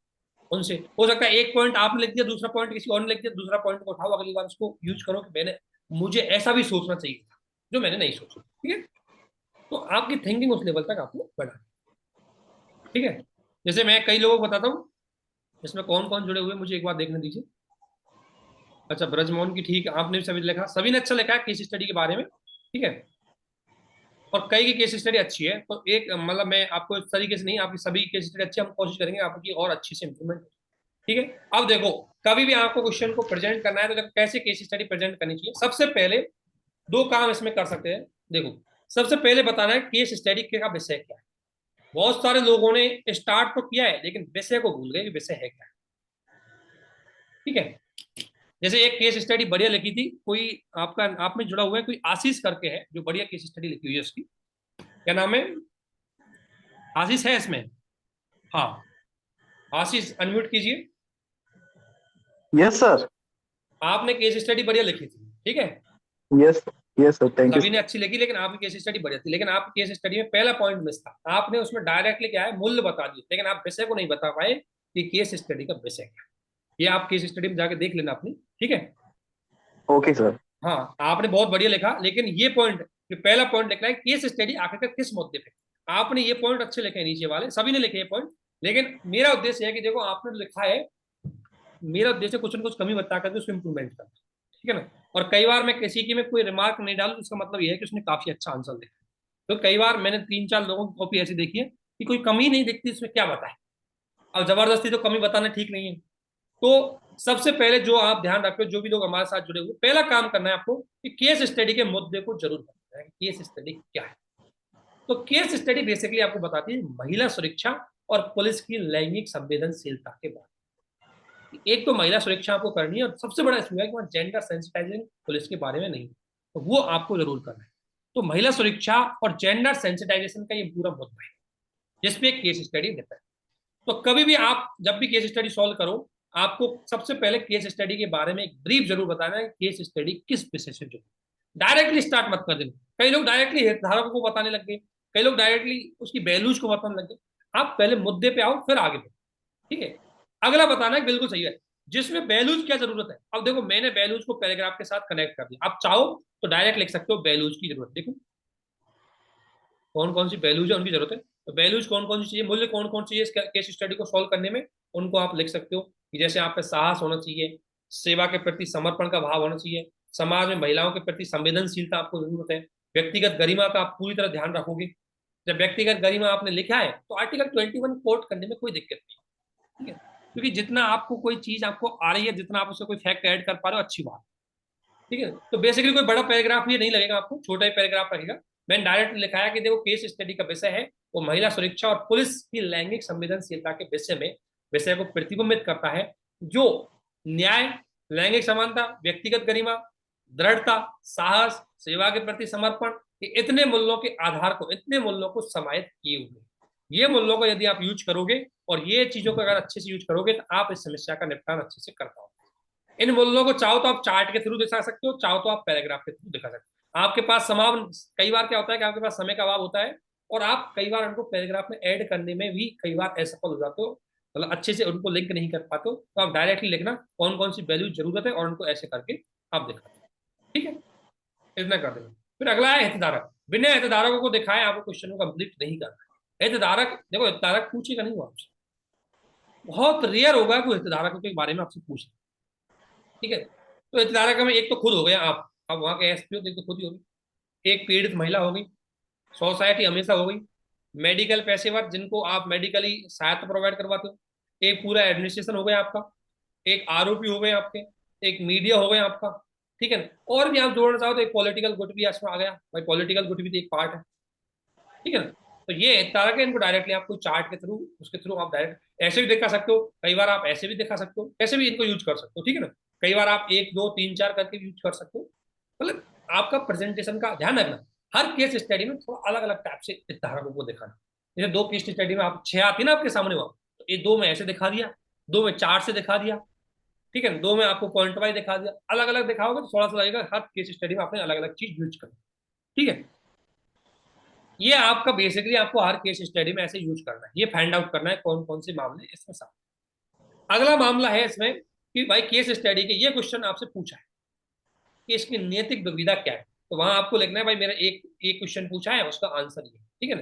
उनसे हो सकता है एक पॉइंट आपने लिख दिया, दूसरा पॉइंट किसी और ने लिख दिया, दूसरा पॉइंट को उठाओ, अगली बार उसको यूज करो कि मुझे ऐसा भी सोचना चाहिए था जो मैंने नहीं सोचा, ठीक है। तो आपकी थिंकिंग उस लेवल तक आपको बढ़ा, ठीक है। जैसे मैं कई लोगों को बताता हूँ, इसमें कौन कौन जुड़े हुए मुझे एक बार देखने दीजिए। अच्छा, ब्रजमोहन की, ठीक है, आपने भी सभी लिखा, सभी ने अच्छा लिखा है केस स्टडी के बारे में, ठीक है, और कई की केस स्टडी अच्छी है। तो एक मतलब मैं आपको इस तरीके से नहीं, आपकी सभी केस स्टडी अच्छी, हम कोशिश करेंगे आपकी और अच्छी से इंप्रूवमेंट, ठीक है। अब देखो, कभी भी आपको क्वेश्चन को प्रेजेंट करना है तो देखो कैसे केस स्टडी प्रेजेंट करनी चाहिए। सबसे पहले दो काम इसमें कर सकते हैं, देखो सबसे पहले बताना है केस स्टडी का विषय क्या है। बहुत सारे लोगों ने स्टार्ट तो किया है लेकिन विषय को भूल गए कि विषय है क्या, ठीक है। जैसे एक केस स्टडी बढ़िया लिखी थी, कोई आपका आप में जुड़ा हुआ है, कोई आशीष करके है जो बढ़िया केस स्टडी लिखी हुई है, उसकी क्या नाम है, आशीष है इसमें, हाँ आशीष अनम्यूट कीजिए। Yes sir. आपने केस स्टडी बढ़िया लिखी थी, ठीक है, yes yes sir, thank you. सभी ने अच्छी लिखी, लेकिन आपकी केस स्टडी बढ़िया थी, लेकिन आपकी केस स्टडी में पहला पॉइंट मिस था, आपने उसमें डायरेक्टली क्या है मूल्य बता दिए, लेकिन आप विषय को नहीं बता पाए कि केस स्टडी का विषय क्या है। ये आप केस स्टडी में जाके देख लेना अपनी, ठीक है। Okay sir. हाँ आपने बहुत बढ़िया लिखा, लेकिन ये पॉइंट, पहला पॉइंट लिखना है केस स्टडी आखिरकार किस मुद्दे पे, आपने ये पॉइंट अच्छे लिखे, नीचे वाले सभी ने लिखे ये पॉइंट, लेकिन मेरा उद्देश्य है कि देखो आपने लिखा है, मेरा उद्देश्य कुछ न कुछ कमी बता करके उसको इंप्रूवमेंट करना, ठीक है ना। और कई बार मैं किसी की में कोई रिमार्क नहीं डालू, उसका मतलब ये है कि उसने काफी अच्छा आंसर लिखा। तो कई बार मैंने 3-4 लोगों की कॉपी ऐसी देखी है कि कोई कमी नहीं दिखती, इसमें क्या बताए, अब जबरदस्ती तो कमी बताना ठीक नहीं है। तो सबसे पहले जो आप ध्यान रखो, जो भी लोग हमारे साथ जुड़े हुए, पहला काम करना है आपको कि केस स्टडी के मुद्दे को जरूर बताना है, केस स्टडी क्या है। तो केस स्टडी बेसिकली आपको बताती है महिला सुरक्षा और पुलिस की लैंगिक संवेदनशीलता के बारे में। एक तो महिला सुरक्षा आपको करनी है, और सबसे बड़ा इसमें है कि जेंडर सेंसिटाइजिंग पुलिस के बारे में नहीं, तो वो आपको जरूर करना है। तो महिला सुरक्षा और जेंडर सेंसिटाइजेशन का ये पूरा मुद्दा है जिसपे केस स्टडी देता है। तो कभी भी आप जब भी केस स्टडी सॉल्व करो, आपको सबसे पहले केस स्टडी के बारे में एक ब्रीफ जरूर बताना है, केस स्टडी किस विषय से जुड़ी। डायरेक्टली स्टार्ट मत कर देना, कई लोग डायरेक्टली हितधारकों को बताने लग गए, कई लोग डायरेक्टली उसकी वैल्यूज को बताने लग गए। आप पहले मुद्दे पे आओ फिर आगे बढ़ो, ठीक है। अगला बताना है बिल्कुल सही है, जिसमें वैल्यूज क्या जरूरत है। अब देखो मैंने वैल्यूज को पैराग्राफ के साथ कनेक्ट कर दिया, आप चाहो तो डायरेक्ट लिख सकते हो वैल्यूज की जरूरत। देखो कौन कौन सी वैल्यूज है उनकी जरूरत है, तो वैल्यूज कौन कौन सी चाहिए, मूल्य कौन कौन चाहिए इस केस स्टडी को सॉल्व करने में, उनको आप लिख सकते हो कि जैसे आप पे साहस होना चाहिए, सेवा के प्रति समर्पण का भाव होना चाहिए, समाज में महिलाओं के प्रति संवेदनशीलता आपको जरूरत है, व्यक्तिगत गरिमा का आप पूरी तरह ध्यान रखोगे। जब व्यक्तिगत गरिमा आपने लिखा है तो आर्टिकल 21 कोट करने में कोई दिक्कत नहीं, ठीक है, क्योंकि जितना आपको कोई चीज आपको आ रही है, जितना आप उससे कोई फैक्ट ऐड कर पा रहे हो अच्छी बात, ठीक है। तो बेसिकली कोई बड़ा पैराग्राफ ये नहीं लगेगा आपको, छोटा ही पैराग्राफ रहेगा। मैंने डायरेक्ट लिखा है कि देखो केस स्टडी का विषय है वो महिला सुरक्षा और पुलिस की लैंगिक संवेदनशीलता के विषय को प्रतिबिंबित करता है, जो न्याय, लैंगिक समानता, व्यक्तिगत गरिमा, दृढ़ता, साहस, सेवा के प्रति समर्पण, इतने मूल्यों के आधार को, इतने मूल्यों को समाहित किए हुए, ये मूल्यों को यदि आप यूज करोगे और ये चीजों को अगर अच्छे से यूज करोगे तो आप इस समस्या का निपटान अच्छे से कर पाओगे। इन मूल्यों को चाहो तो आप चार्ट के थ्रू दिखा सकते हो, चाहो तो आप पैराग्राफ के थ्रू दिखा सकते हो। आपके पास कई बार क्या होता है कि आपके पास समय का अभाव होता है और आप कई बार उनको पैराग्राफ में ऐड करने में भी कई बार असफल हो जाते हो, मतलब अच्छे से उनको लिंक नहीं कर पाते हो, तो आप डायरेक्टली लिखना कौन कौन सी वैल्यू जरूरत है और उनको ऐसे करके आप दिखा दो, ठीक है, इतना कर देना। फिर अगला है हितधारक। बिना हितधारकों को दिखाए आपको क्वेश्चन को कंप्लीट नहीं करना है। हितधारक, देखो हितधारक पूछेगा नहीं वो आपसे, बहुत रेयर होगा कि हितधारकों के बारे में आपसे पूछे, ठीक है। तो हितधारक में एक तो खुद हो गया आप, अब वहां के एसपी हो तो खुद ही हो गई, एक पीड़ित महिला हो गई, सोसाइटी हमेशा हो गई, मेडिकल पेशेवर जिनको आप मेडिकली सहायता प्रोवाइड करवाते हो, एक पूरा एडमिनिस्ट्रेशन हो गया आपका, एक आरोपी हो गए आपके, एक मीडिया हो गया आपका, ठीक है ना। और भी आप जोड़ना चाहो तो एक पॉलिटिकल गुट भी इसमें आ गया भाई, पॉलिटिकल गुट भी तो एक पार्ट है, ठीक है ना। तो ये हितधारक है, इनको डायरेक्टली आपको चार्ट के थ्रू, उसके थ्रू आप डायरेक्ट ऐसे भी दिखा सकते हो, कई बार आप ऐसे भी दिखा सकते हो, ऐसे भी इनको यूज कर सकते हो, ठीक है ना। कई बार आप 1 2 3 4 करके भी यूज कर सकते हो, मतलब आपका प्रेजेंटेशन का ध्यान रखना। हर केस स्टडी में थोड़ा अलग अलग टाइप से हितधारकों को दिखाना। जैसे 2 केस स्टडी में आप 6 आती ना आपके सामने वहां, तो ये 2 में ऐसे दिखा दिया, 2 में 4 से दिखा दिया, ठीक है ना, 2 में आपको पॉइंट वाइज दिखा दिया, अलग अलग दिखाओगे तो थोड़ा सा लगेगा हर केस स्टडी में आपने अलग अलग चीज यूज करना, ठीक है। ये आपका बेसिकली आपको हर केस स्टडी में ऐसे यूज करना है, ये फाइंड आउट करना है कौन कौन से मामले इसमें साथ। अगला मामला है इसमें कि भाई केस स्टडी के ये क्वेश्चन आपसे पूछा है कि इसकी नैतिक दुविधा क्या है, तो वहां आपको लिखना है भाई मेरा एक एक क्वेश्चन पूछा है उसका आंसर ये, ठीक है ना।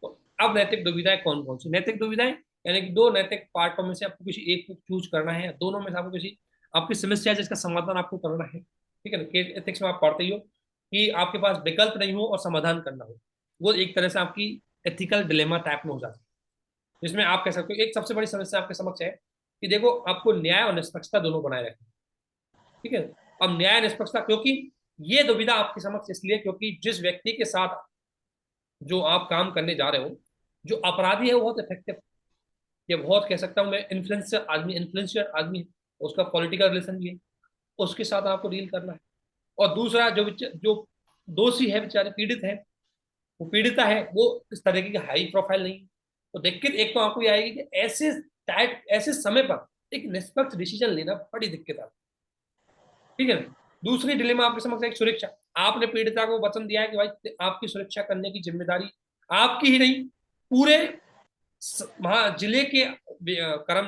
तो अब नैतिक दुविधाएं कौन कौन सी, नैतिक दुविधाएं यानी कि 2 नैतिक पार्टों में से आपको किसी एक को चूज करना है, दोनों में से आपको किसी आपकी समस्या जिसका समाधान आपको करना है, ठीक है ना। केस एथिक्स में आप पढ़ते ही हो कि आपके पास विकल्प नहीं हो और समाधान करना हो, वो एक तरह से आपकी एथिकल डिलेमा टाइप में हो जाती है, जिसमें आप कह सकते हो एक सबसे बड़ी समस्या आपके समक्ष है कि देखो आपको न्याय और निष्पक्षता दोनों बनाए रखना, ठीक है। अब न्याय निष्पक्षता, क्योंकि ये दुविधा आपके समक्ष इसलिए क्योंकि जिस व्यक्ति के साथ जो आप काम करने जा रहे हो, जो अपराधी है वो बहुत इफेक्टिव, ये बहुत कह सकता हूं मैं इन्फ्लुएंशियल आदमी है, उसका पॉलिटिकल रिलेशन भी है, उसके साथ आपको डील करना है। और दूसरा जो दोषी है बेचारे पीड़ित है, वो पीड़िता है, वो इस तरीके की हाई प्रोफाइल नहीं है। तो दिक्कत एक तो आपको ये आएगी कि ऐसे समय पर एक निष्पक्ष डिसीजन लेना बड़ी दिक्कत आती है, ठीक है ना। दूसरी डिलेमा आपके समक्ष एक सुरक्षा, आपने पीड़िता को वचन दिया है कि भाई आपकी सुरक्षा करने की जिम्मेदारी आपकी ही नहीं, पूरे जिले के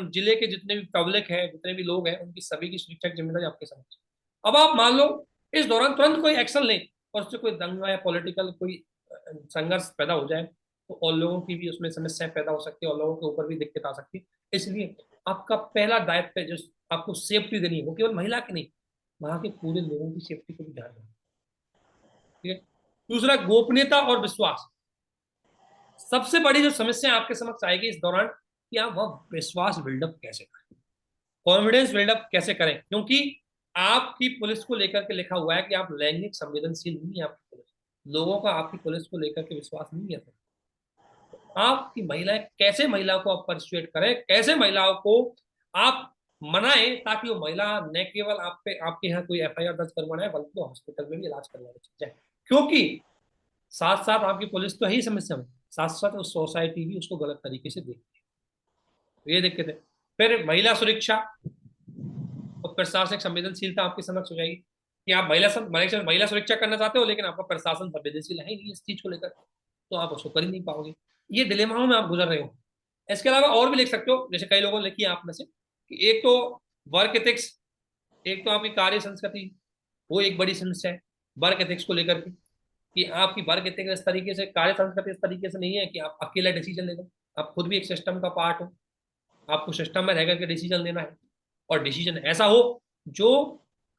जिले के जितने भी पब्लिक है, जितने भी लोग हैं, उनकी सभी की सुरक्षा की जिम्मेदारी आपके समक्ष। अब आप मान लो इस दौरान तुरंत कोई एक्शन लें और उससे कोई दंगा या पॉलिटिकल कोई संघर्ष पैदा हो जाए तो और लोगों की भी उसमें समस्याएं पैदा हो सकती है और लोगों के ऊपर भी दिक्कत आ सकती है। इसलिए आपका पहला दायित्व है जो आपको सेफ्टी देनी है वो केवल महिला की नहीं, वहां के पूरे लोगों की सेफ्टी को भी ध्यान रखना, ठीक है। दूसरा गोपनीयता और विश्वास, सबसे बड़ी जो समस्या आपके समक्ष आएगी इस दौरान कि आप वह विश्वास बिल्डअप कैसे करें, कॉन्फिडेंस बिल्डअप कैसे करें, क्योंकि आपकी पुलिस को लेकर के लिखा हुआ है कि आप लैंगिक संवेदनशील नहीं है आपकी पुलिस, लोगों का आपकी पुलिस को लेकर के विश्वास नहीं है। तो आपकी महिलाएं कैसे महिलाओं को आप परसुएट करें, कैसे महिलाओं को आप मनाएं ताकि वो महिला न केवल आप पे आपके यहाँ कोई एफआईआर दर्ज करवाना है बल्कि वो हॉस्पिटल में भी इलाज करवाना चाहिए, क्योंकि साथ साथ आपकी पुलिस तो है ही समस्या में, साथ साथ उस सोसाइटी भी उसको गलत तरीके से देखती है, तो ये दिक्कत है। फिर महिला सुरक्षा और प्रशासनिक संवेदनशीलता आपके समक्ष हो जाएगी कि आप महिला सुरक्षा करना चाहते हो लेकिन आपका प्रशासन संवेदनशील है नहीं इस चीज को लेकर, तो आप उसको कर ही नहीं पाओगे। ये डिलेमाओं में आप गुजर रहे हो। इसके अलावा और भी लिख सकते हो, जैसे कई लोगों ने लिखी है आप में से कि एक तो वर्क एथिक्स, एक तो आपकी कार्य संस्कृति, वो एक बड़ी समस्या है वर्क एथिक्स को लेकर के, कि आपकी वर्क एथिक्स इस तरीके से, कार्य संस्कृति इस तरीके से नहीं है कि आप अकेला डिसीजन ले लो, आप खुद भी एक सिस्टम का पार्ट हो, आपको सिस्टम में रह करके डिसीजन लेना है, और डिसीजन ऐसा हो जो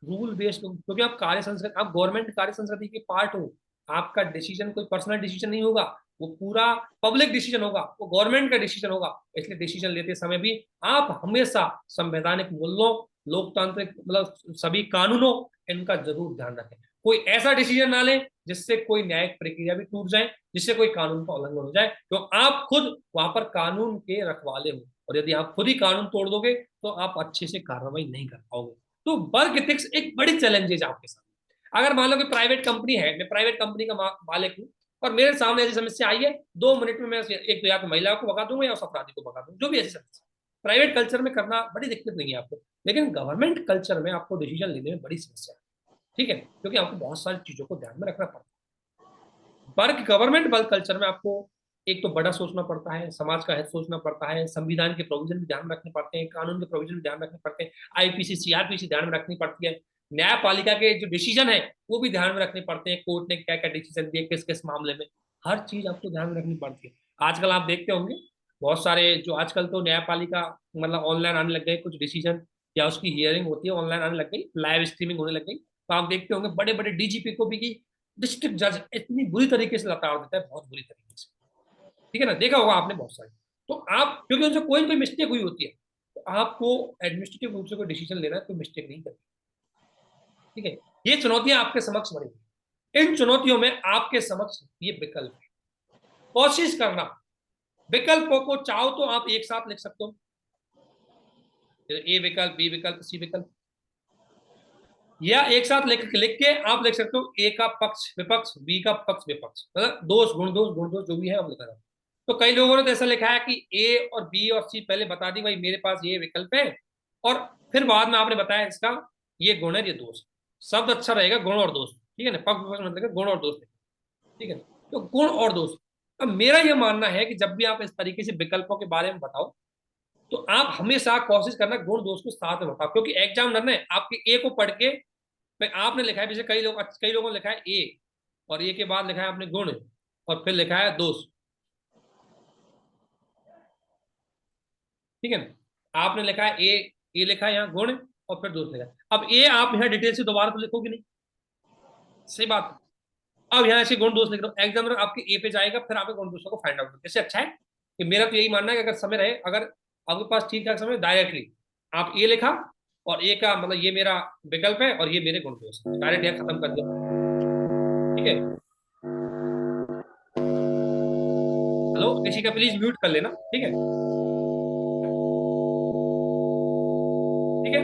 रूल बेस्ड हो, क्योंकि आप कार्य संस्कृति, आप गवर्नमेंट कार्य संस्कृति के पार्ट हो, आपका डिसीजन कोई पर्सनल डिसीजन नहीं होगा, वो पूरा पब्लिक डिसीजन होगा, वो गवर्नमेंट का डिसीजन होगा। इसलिए डिसीजन लेते समय भी आप हमेशा संवैधानिक मूल्यों, लोकतांत्रिक मतलब सभी कानूनों, इनका जरूर ध्यान रखें। कोई ऐसा डिसीजन ना लें जिससे कोई न्यायिक प्रक्रिया भी टूट जाए, जिससे कोई कानून का उल्लंघन हो जाए, तो आप खुद वहां पर कानून के रखवाले हो, और यदि आप खुद ही कानून तोड़ दोगे तो आप अच्छे से कार्रवाई नहीं कर पाओगे। तो वर्क एथिक्स एक बड़ी चैलेंजेस है आपके सामने। अगर मान लो कि प्राइवेट कंपनी है, मैं प्राइवेट कंपनी का मालिक हूँ, और मेरे सामने ऐसी समस्या आई है, 2 मिनट में मैं एक तो या तो महिला को भगा दूंगा या उस अपराधी को भगा दूंगा, जो भी ऐसी समस्या प्राइवेट कल्चर में करना बड़ी दिक्कत नहीं है आपको, लेकिन गवर्नमेंट कल्चर में आपको डिसीजन लेने में बड़ी समस्या है, ठीक है, क्योंकि आपको बहुत सारी चीजों को ध्यान में रखना पड़ता है। वर्क गवर्नमेंट वर्क कल्चर में आपको एक तो बड़ा सोचना पड़ता है, समाज का हित सोचना पड़ता है, संविधान के प्रोविजन भी ध्यान रखने पड़ते हैं, कानून के प्रोविजन भी ध्यान रखने पड़ते हैं, आईपीसी सीआरपीसी ध्यान में रखनी पड़ती है, न्यायपालिका के जो डिसीजन है वो भी ध्यान में रखने पड़ते हैं, कोर्ट ने क्या क्या डिसीजन दिए किस किस मामले में, हर चीज आपको ध्यान में रखनी पड़ती है। आजकल आप देखते होंगे बहुत सारे जो आजकल तो न्यायपालिका मतलब ऑनलाइन आने लग गए, कुछ डिसीजन या उसकी हियरिंग होती है ऑनलाइन आने लग गई, लाइव स्ट्रीमिंग होने लग गई, तो आप देखते होंगे बड़े बड़े डीजीपी को भी की डिस्ट्रिक्ट जज इतनी बुरी तरीके से लताड़ देता है, बहुत बुरी तरीके से, ठीक है ना, देखा होगा आपने बहुत सारे। तो आप क्योंकि उनसे कोई कोई मिस्टेक हुई होती है, तो आपको एडमिनिस्ट्रेटिव रूप से कोई डिसीजन लेना है, कोई मिस्टेक नहीं करनी, ठीक है। ये चुनौतियां आपके समक्ष बनी हुई, इन चुनौतियों में आपके समक्ष ये विकल्प है, कोशिश करना, विकल्पों को चाहो तो आप एक साथ लिख सकते हो, ए विकल्प, बी विकल्प, सी विकल्प, या एक साथ लिख के आप लिख सकते हो ए का पक्ष विपक्ष, बी का पक्ष विपक्ष, मतलब दोष गुण दोष जो भी है हम लिखा जाता। तो कई लोगों ने तो ऐसा लिखा है कि ए और बी और सी पहले बता दी भाई मेरे पास ये विकल्प है, और फिर बाद में आपने बताया इसका ये गुण है ये दोष, शब्द अच्छा रहेगा गुण और दोष, ठीक है ना, पक्ष विपक्ष मतलब गुण और दोष, ठीक है। तो गुण और दोष, अब मेरा यह मानना है कि जब भी आप इस तरीके से विकल्पों के बारे में बताओ तो आप हमेशा कोशिश करना गुण दोष को साथ में बताओ, क्योंकि एग्जामिनर ने आपके ए को पढ़ के आपने लिखा है, जैसे कई लोगों ने लिखा है ए और ए के बाद लिखा है आपने गुण और फिर लिखा है दोष, ठीक है ना, आपने लिखा है ए लिखा है यहाँ गुण और फिर दोष लिखा है। अब ए आप यहाँ डिटेल से दोबारा तो लिखोगे नहीं, सही बात है। अब यहाँ ऐसे गुण दोष लिख रहे हो, एग्जामिनर आपके ए पे जाएगा, फिर आपके गुण दोषों को फाइंड आउट करें। इससे अच्छा है कि मेरा तो यही मानना है कि अगर समय रहे, अगर आपके पास ठीक ठाक समय, डायरेक्टली आप ए लिखा और ए का मतलब ये मेरा विकल्प है और ये मेरे गुण दोष है, डायरेक्ट यहाँ खत्म कर दिया, ठीक है। हेलो, किसी का प्लीज म्यूट कर लेना, ठीक है, ठीक है,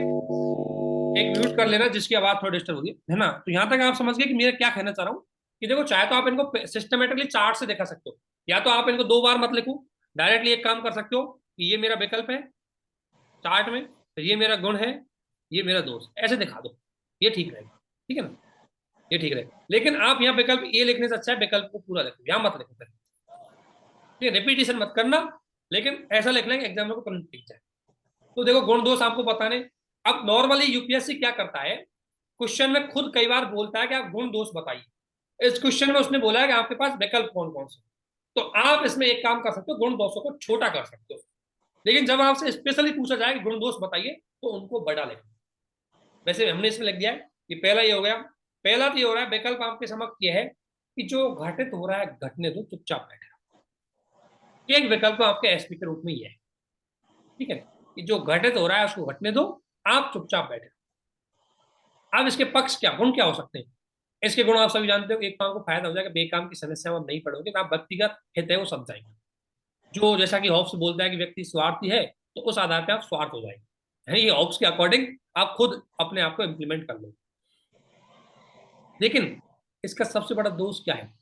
एक म्यूट कर लेना जिसकी आवाज थोड़ी डिस्टर्ब होगी, है ना। तो यहां तक आप समझ गए कि मेरा क्या कहना चाह रहा हूँ, कि देखो चाहे तो आप इनको सिस्टमेटिकली चार्ट से देखा सकते हो, या तो आप इनको 2 बार मत लिखो, डायरेक्टली एक काम कर सकते हो कि ये मेरा विकल्प है चार्ट में, तो ये मेरा गुण है, ये मेरा दोष, ऐसे दिखा दो, ये ठीक रहेगा, ठीक है ना, ये ठीक रहेगा। लेकिन आप यहाँ विकल्प ए लिखने से अच्छा है विकल्प को पूरा लिखो, यहाँ मत लिखो, ठीक है, रिपीटेशन मत करना, लेकिन ऐसा लिखना है कि एग्जाम को तुरंत दिख जाए। तो देखो गुण दोष आपको बताने, अब नॉर्मली यूपीएससी क्या करता है, क्वेश्चन में खुद कई बार बोलता है कि आप गुण दोष बताइए। इस क्वेश्चन में उसने बोला है कि आपके पास विकल्प कौन कौन से, तो आप इसमें एक काम कर सकते हो, गुण दोषों को छोटा कर सकते हो, लेकिन जब आपसे स्पेशली पूछा जाए कि गुण दोष बताइए तो उनको बड़ा लिखना। वैसे हमने इसमें लिख दिया है कि पहला ये हो गया, पहला तो ये हो रहा है विकल्प आपके समक्ष ये है कि जो घटित हो रहा है घटने दो, चुपचाप बैठे। एक विकल्प आपके एसपी के रूप में ये है, ठीक है, कि जो घटित हो रहा है उसको घटने दो, आप चुपचाप बैठे। अब इसके पक्ष क्या, गुण क्या हो सकते हैं, इसके गुण आप सभी जानते हो, एक काम को फायदा हो जाएगा, बेकाम की समस्या आप नहीं पढ़ोगे, तो आप व्यक्तिगत हित है वो समझाएंगे, जो जैसा कि हॉब्स बोलता है कि व्यक्ति स्वार्थी है, तो उस आधार पर आप स्वार्थ हो जाएंगे, ये हॉब्स के अकॉर्डिंग आप खुद अपने आप को इंप्लीमेंट कर लो। लेकिन इसका सबसे बड़ा दोष क्या है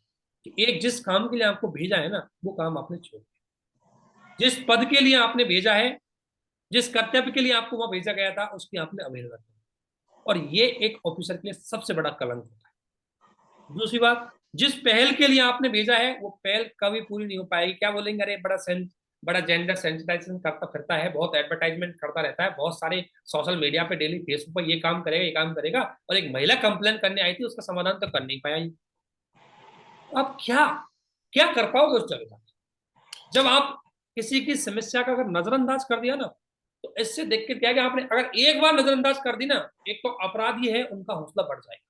कि एक जिस काम के लिए आपको भेजा है ना, वो काम आपने छोड़ दिया, जिस पद के लिए आपने भेजा है, जिस कर्तव्य के लिए आपको वहां भेजा गया था, उसकी आपने अवहेलना की, और ये एक ऑफिसर के लिए सबसे बड़ा कलंक होता है। दूसरी बात, जिस पहल के लिए आपने भेजा है वो पहल कभी पूरी नहीं हो पाएगी, क्या बोलेंगे, अरे बड़ा बड़ा जेंडर सेंसिटाइजेशन करता फिरता है, बहुत एडवर्टाइजमेंट करता रहता है, बहुत सारे सोशल मीडिया पे डेली फेसबुक पर ये काम करेगा ये काम करेगा, और एक महिला कंप्लेन करने आई थी, उसका समाधान तो कर नहीं पाया ये। आप क्या क्या कर पाओगे उस जगह? जब आप किसी की समस्या का अगर नजरअंदाज कर दिया ना, तो इससे देख के क्या कि आपने अगर एक बार नजरअंदाज कर दी ना, एक तो अपराधी है उनका हौसला बढ़ जाएगा,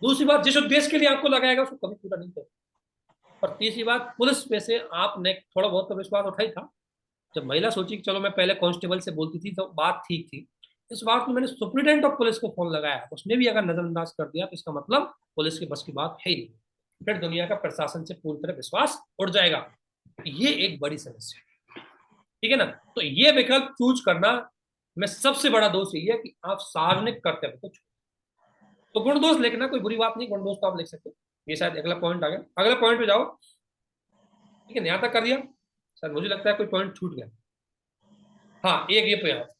दूसरी बात जिस उद्देश्य के लिए आपको लगाएगा उसको कभी पूरा नहीं करेगा, और तीसरी बात पुलिस पे से आपने थोड़ा बहुत तो विश्वास उठा ही था। जब महिला सोची कि चलो मैं पहले कांस्टेबल से बोलती थी तो बात ठीक थी, इस बात में मैंने सुप्रिटेंडेंट ऑफ पुलिस को फोन लगाया, उसने भी अगर नजरअंदाज कर दिया तो इसका मतलब पुलिस के बस की बात है ही नहीं, फिर दुनिया का प्रशासन से पूरी तरह विश्वास उठ जाएगा। ये एक बड़ी समस्या है, ठीक है ना। तो ये विकल्प चूज करना में सबसे बड़ा दोष ये है कि आप सार्वजनिक कर्तव्य को छोड़, तो गुण दोष लिखना कोई बुरी बात नहीं, गुण दोष तो आप लिख सकते हो। ये शायद अगला पॉइंट आ गया, अगला पॉइंट पे जाओ, ठीक है, यहाँ तक कर दिया सर, मुझे लगता है कोई पॉइंट छूट गया। हाँ, एक ये प्रयास,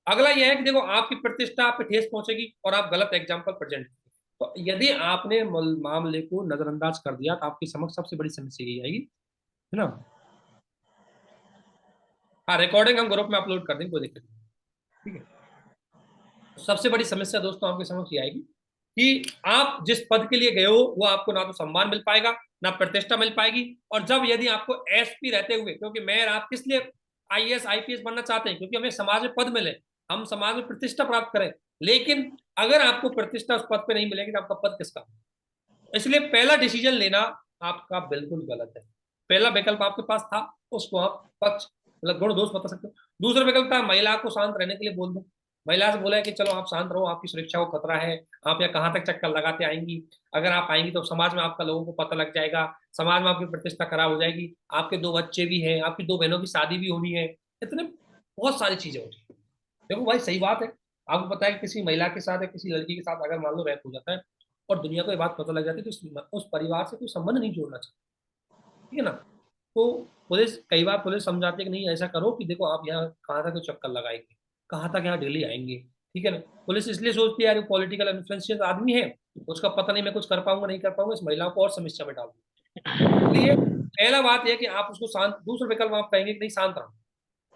अगला ये है कि देखो आपकी प्रतिष्ठा आप पे ठेस पहुंचेगी और आप गलत एग्जाम्पल प्रेजेंट, तो यदि आपने मामले को नजरअंदाज कर दिया तो आपकी समझ सबसे बड़ी समस्या यही आएगी, है ना। हाँ, रिकॉर्डिंग हम ग्रुप में अपलोड कर देंगे, कोई दिक्कत नहीं, ठीक है। सबसे बड़ी समस्या दोस्तों आपके समझ ये आएगी कि आप जिस पद के लिए गए हो वो आपको ना तो सम्मान मिल पाएगा ना प्रतिष्ठा मिल पाएगी, और जब यदि आपको एसपी रहते हुए, क्योंकि मेयर आप किस लिए आईएएस आईपीएस बनना चाहते हैं, क्योंकि हमें समाज में पद मिले, हम समाज में प्रतिष्ठा प्राप्त करें, लेकिन अगर आपको प्रतिष्ठा उस पद पे नहीं मिलेगी तो आपका पद किसका? इसलिए पहला डिसीजन लेना आपका बिल्कुल गलत है। पहला विकल्प आपके पास था, उसको आप पक्ष मतलब गुण दोष बता सकते हो। दूसरा विकल्प था महिला को शांत रहने के लिए बोल दो, महिला से बोला है कि चलो आप शांत रहो, आपकी सुरक्षा को खतरा है, आप यहाँ कहाँ तक चक्कर लगाते आएंगी, अगर आप आएंगी तो समाज में आपका लोगों को पता लग जाएगा, समाज में आपकी प्रतिष्ठा खराब हो जाएगी, आपके 2 बच्चे भी हैं, आपकी 2 बहनों की शादी भी होनी है, इतने बहुत सारी चीजें होती है। देखो भाई सही बात है, आपको पता है कि किसी महिला के साथ या किसी लड़की के साथ अगर मान लो रेप हो जाता है और दुनिया को ये बात पता लग जाती है तो उस परिवार से कोई संबंध नहीं जोड़ना चाहिए, ठीक है ना। तो पुलिस कई बार पुलिस समझाती है कि नहीं ऐसा करो कि देखो आप यहाँ कहाँ तक चक्कर लगाएंगे, कहाँ तक यहाँ डेली आएंगे, ठीक है ना। पुलिस इसलिए सोचती है यार पॉलिटिकल इन्फ्लुएंशियल आदमी है, उसका पता नहीं मैं कुछ कर पाऊंगा नहीं कर पाऊंगा, इस महिला को और समस्या में डाल दूंगा। इसलिए पहला बात यह कि आप उसको शांत, दूसरा विकल्प आप कहेंगे कि नहीं शांत रहो,